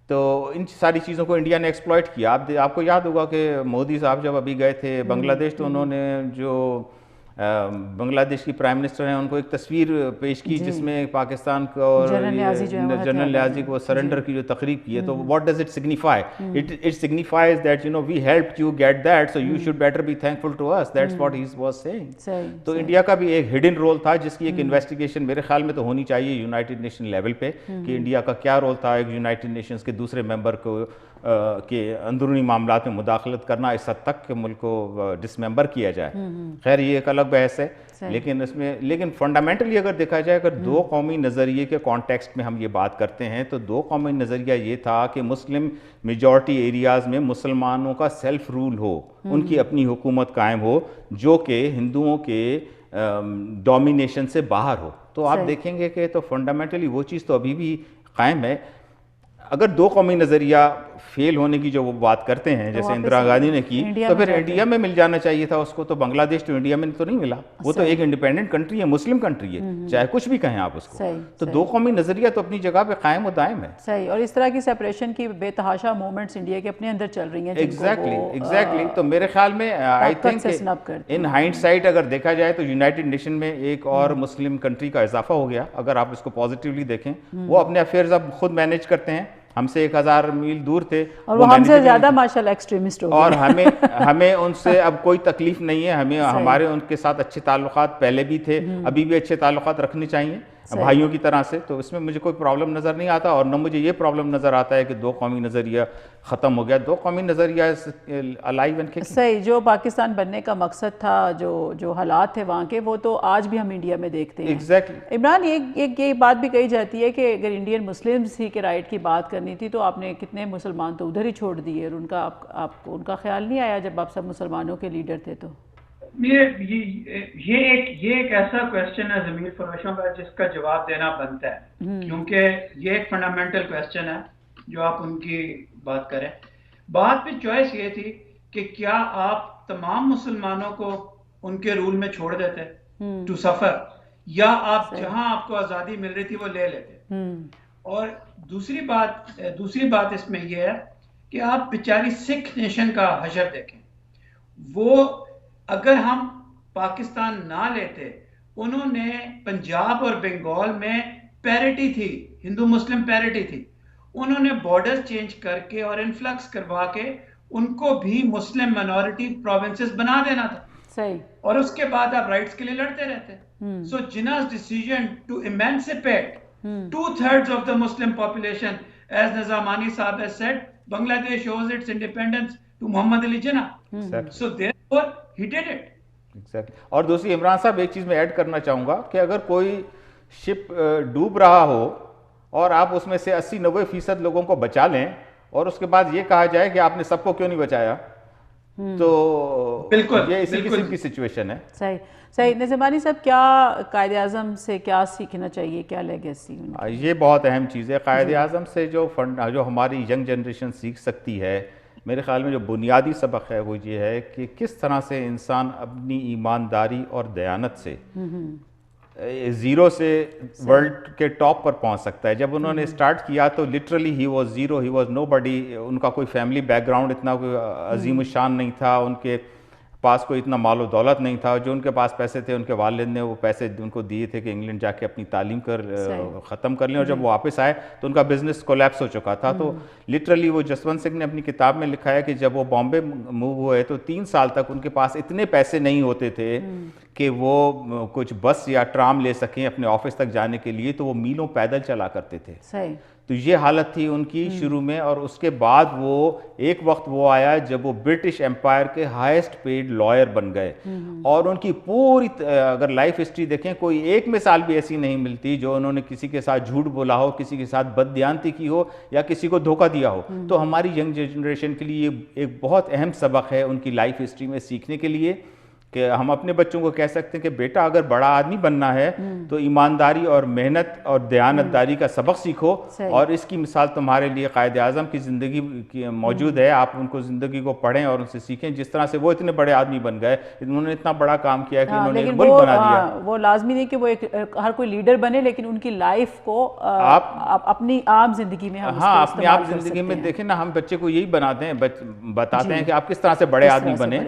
تو ان ساری چیزوں کو انڈیا نے ایکسپلائٹ کیا. آپ کو یاد ہوگا کہ مودی صاحب جب ابھی گئے تھے بنگلہ دیش، تو انہوں نے جو بنگلہ دیش کی پرائم منسٹر ہیں، ان کو ایک تصویر پیش کی جس میں پاکستان کو اور جنرل نیازی کو سرنڈر کی جو تقریب کی ہے. تو what does it signify? It signifies that we helped you get that, so you should better be thankful to us. That's what he was saying. تو انڈیا کا بھی ایک ہڈن رول تھا جس کی ایک انویسٹیگیشن میرے خیال میں تو ہونی چاہیے یونائٹڈ نیشن لیول پہ کہ انڈیا کا کیا رول تھا ایک یونائٹڈ نیشنز کے دوسرے ممبر کو کہ اندرونی معاملات میں مداخلت کرنا اس حد تک کہ ملک کو ڈس ممبر کیا جائے. خیر یہ ایک الگ بحث ہے، لیکن فنڈامنٹلی اگر دیکھا جائے اگر دو قومی نظریے کے کانٹیکسٹ میں ہم یہ بات کرتے ہیں تو دو قومی نظریہ یہ تھا کہ مسلم میجورٹی ایریاز میں مسلمانوں کا سیلف رول ہو، ان کی اپنی حکومت قائم ہو جو کہ ہندوؤں کے ڈومینیشن سے باہر ہو. تو آپ دیکھیں گے کہ تو فنڈامنٹلی وہ چیز تو ابھی بھی قائم ہے. اگر دو قومی نظریہ فیل ہونے کی جو وہ بات کرتے ہیں جیسے اندرا گاندھی نے کی تو پھر انڈیا میں مل جانا چاہیے تھا اس کو. تو بنگلہ دیش تو انڈیا میں تو نہیں ملا، وہ تو ایک انڈیپینڈنٹ کنٹری ہے، مسلم کنٹری ہے، چاہے کچھ بھی کہیں آپ اس کو. تو دو قومی نظریہ تو اپنی جگہ پہ قائم و دائم ہے. صحیح. اور اس طرح کی سیپریشن کی بے تحاشا موومنٹس انڈیا کے اپنے اندر چل رہی ہیں. ایگزیکٹلی. تو میرے خیال میں I think in hindsight اگر دیکھا جائے تو یونائٹڈ نیشن میں ایک اور مسلم کنٹری کا اضافہ ہو گیا اگر آپ اس کو پازیٹیولی دیکھیں. وہ اپنے افیئرز اب خود مینیج کرتے ہیں، ہم سے 1000 میل دور تھے اور وہ ہم سے زیادہ ماشاءاللہ ایکسٹریمسٹ ہو گئے، اور ہمیں ان سے اب کوئی تکلیف نہیں ہے. ہمارے ان کے ساتھ اچھے تعلقات پہلے بھی تھے، ابھی بھی اچھے تعلقات رکھنے چاہیے بھائیوں کی طرح سے. تو اس میں مجھے کوئی پرابلم نظر نہیں آتا اور نہ مجھے یہ پرابلم نظر آتا ہے کہ دو قومی نظریہ ختم ہو گیا. دو قومی نظریہ الائیو اینڈ ککنگ. صحیح. جو پاکستان بننے کا مقصد تھا، جو حالات تھے وہاں کے، وہ تو آج بھی ہم انڈیا میں دیکھتے ہیں. ایگزیکٹلی. عمران یہ بات بھی کہی جاتی ہے کہ اگر انڈین مسلمز ہی کے رائٹ کی بات کرنی تھی تو آپ نے کتنے مسلمان تو ادھر ہی چھوڑ دیے، اور آپ کو ان کا خیال نہیں آیا جب آپ سب مسلمانوں کے لیڈر تھے؟ تو یہ ایک ایسا کویسچن ہے ضمیر فروشوں کا جس کا جواب دینا بنتا ہے، کیونکہ یہ ایک فنڈامنٹل کویسچن ہے جو آپ ان کی بات کریں. بات پہ چوائس یہ تھی کہ کیا آپ تمام مسلمانوں کو ان کے رول میں چھوڑ دیتے ٹو سفر، یا آپ جہاں آپ کو آزادی مل رہی تھی وہ لے لیتے. اور دوسری بات اس میں یہ ہے کہ آپ بیچاری سکھ نیشن کا حشر دیکھیں. وہ اگر ہم پاکستان نہ لیتے، انہوں نے پنجاب اور بنگال میں پیرٹی تھی، ہندو مسلم پیرٹی تھی، انہوں نے بارڈرز چینج کر کے اور انفلکس کروا کے ان کو بھی مسلم مائنورٹی پروونسز بنا دینا تھا. صحیح. اور اس کے بعد آپ رائٹس کے لیے لڑتے رہتے. سو جناز decision to ایمانسپیٹ 2/3 of the Muslim population, as Nizamani Saab has said, Bangladesh owes its independence to Muhammad Ali Jinnah. So therefore he did it. Exactly. اور دوسری عمران صاحب ایک چیز میں ایڈ کرنا چاہوں گا کہ اگر کوئی شپ ڈوب رہا ہو اور آپ اس میں سے 80-90% لوگوں کو بچا لیں اور اس کے بعد یہ کہا جائے کہ آپ نے سب کو کیوں نہیں بچایا، تو بالکل یہ اسی قسم کی سچویشن ہے. صحیح. نظامانی صاحب کیا قائد اعظم سے کیا سیکھنا چاہیے، کیا لیگیسی؟ یہ بہت اہم چیز ہے. قائد اعظم سے جو ہماری ینگ جنریشن سیکھ سکتی ہے، میرے خیال میں جو بنیادی سبق ہے وہ یہ ہے کہ کس طرح سے انسان اپنی ایمانداری اور دیانت سے زیرو سے ورلڈ کے ٹاپ پر پہنچ سکتا ہے. جب انہوں نے اسٹارٹ کیا تو literally he was zero, he was nobody. ان کا کوئی فیملی بیک گراؤنڈ اتنا کوئی عظیم الشان نہیں تھا، ان کے پاس کوئی اتنا مال و دولت نہیں تھا. جو ان کے پاس پیسے تھے ان کے والد نے وہ پیسے ان کو دیے تھے کہ انگلینڈ جا کے اپنی تعلیم ختم کر لیں، اور جب وہ واپس آئے تو ان کا بزنس کولیپس ہو چکا تھا. تو لٹرلی وہ جسونت سنگھ نے اپنی کتاب میں لکھا ہے کہ جب وہ بامبے موو ہوئے تو 3 سال تک ان کے پاس اتنے پیسے نہیں ہوتے تھے کہ وہ کچھ بس یا ٹرام لے سکیں اپنے آفس تک جانے کے لیے، تو وہ میلوں پیدل چلا کرتے تھے. تو یہ حالت تھی ان کی شروع میں. اور اس کے بعد وہ ایک وقت وہ آیا جب وہ برٹش امپائر کے ہائیسٹ پیڈ لائر بن گئے، اور ان کی پوری اگر لائف ہسٹری دیکھیں کوئی ایک مثال بھی ایسی نہیں ملتی جو انہوں نے کسی کے ساتھ جھوٹ بولا ہو، کسی کے ساتھ بددیانتی کی ہو یا کسی کو دھوکہ دیا ہو. تو ہماری ینگ جنریشن کے لیے ایک بہت اہم سبق ہے ان کی لائف ہسٹری میں سیکھنے کے لیے کہ ہم اپنے بچوں کو کہہ سکتے ہیں کہ بیٹا اگر بڑا آدمی بننا ہے تو ایمانداری اور محنت اور دیانتداری کا سبق سیکھو. اور اس کی مثال تمہارے لیے قائد اعظم کی زندگی موجود ہے. آپ ان کو زندگی کو پڑھیں اور ان سے سیکھیں. جس طرح سے وہ اتنے بڑے آدمی بن گئے، انہوں نے اتنا بڑا کام کیا کہ انہوں نے ایک ملک بنا دیا. وہ لازمی نہیں کہ وہ ہر کوئی لیڈر بنے، لیکن ان کی لائف کو اپنی عام زندگی میں اپنی عام زندگی میں دیکھیں نا. ہم بچے کو یہی بناتے ہیں، بتاتے ہیں کہ آپ کس طرح سے بڑے آدمی بنے.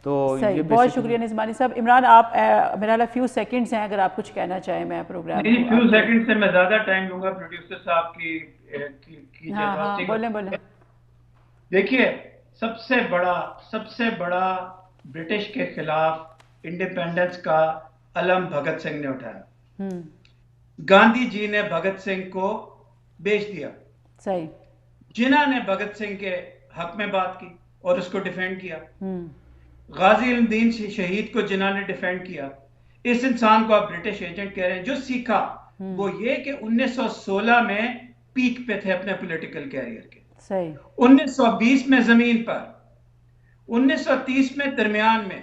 تو صحیح، بہت شکریہ نعمانی صاحب. عمران آپ میرا فیو سیکنڈز ہیں، اگر آپ کچھ کہنا چاہیں. میں پروگرام نہیں، فیو سیکنڈ سے میں زیادہ ٹائم لوں گا پروڈیوسر صاحب کی ہاں بولیں بولیں. دیکھیے، سب سے بڑا برٹش کے خلاف انڈیپینڈنس کا علم بھگت سنگھ نے اٹھایا. گاندھی جی نے بھگت سنگھ کو بیچ دیا. صحیح. جناح نے بھگت سنگھ کے حق میں بات کی اور اس کو ڈیفینڈ کیا. غازی علم دین شہید کو جناح نے ڈیفینڈ کیا. اس انسان کو آپ برٹش ایجنٹ کہہ رہے ہیں. جو سیکھا وہ یہ کہ 1916 میں پیک پہ تھے اپنے پولیٹیکل کیریئر کے. صحیح. 1920 میں زمین پر، 1930 میں درمیان میں،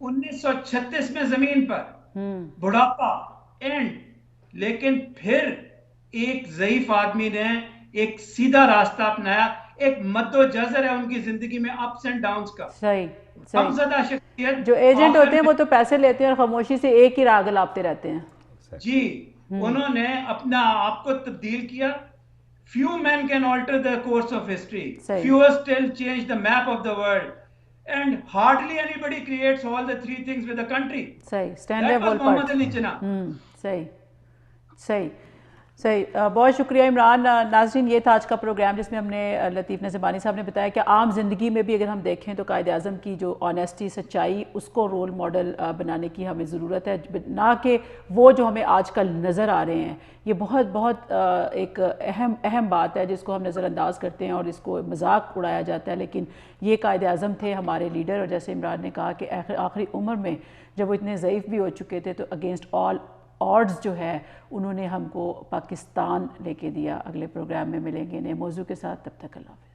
1936 میں زمین پر، بڑھاپا اینڈ. لیکن پھر ایک ضعیف آدمی نے ایک سیدھا راستہ اپنایا. ایک مد و جزر ہے ان کی زندگی میں اپس اینڈ ڈاؤنز کا. صحیح. غمزدہ شخصیت. جو ایجنٹ ہوتے ہیں وہ تو پیسے لیتے ہیں اور خاموشی سے ایک ہی راگ لاپتے رہتے ہیں. جی، انہوں نے اپنا آپ کو تبدیل کیا. Few men can alter the course of history. Fewer still change the map of the world. And hardly anybody creates all the three things with the country. صحیح. Stanley Wolpert. محمد علی جناح. صحیح صحیح صحیح. بہت شکریہ عمران. ناظرین، یہ تھا آج کا پروگرام جس میں ہم نے لطیف نظمانی صاحب نے بتایا کہ عام زندگی میں بھی اگر ہم دیکھیں تو قائد اعظم کی جو آنیسٹی، سچائی، اس کو رول ماڈل بنانے کی ہمیں ضرورت ہے، نہ کہ وہ جو ہمیں آج کل نظر آ رہے ہیں. یہ بہت بہت ایک اہم بات ہے جس کو ہم نظر انداز کرتے ہیں اور اس کو مذاق اڑایا جاتا ہے. لیکن یہ قائد اعظم تھے ہمارے لیڈر، اور جیسے عمران نے کہا کہ آخری عمر میں جب وہ اتنے ضعیف بھی ہو چکے تھے تو اگینسٹ آل آڈز جو ہے انہوں نے ہم کو پاکستان لے کے دیا. اگلے پروگرام میں ملیں گے نئے موضوع کے ساتھ. تب تک اللہ حافظ.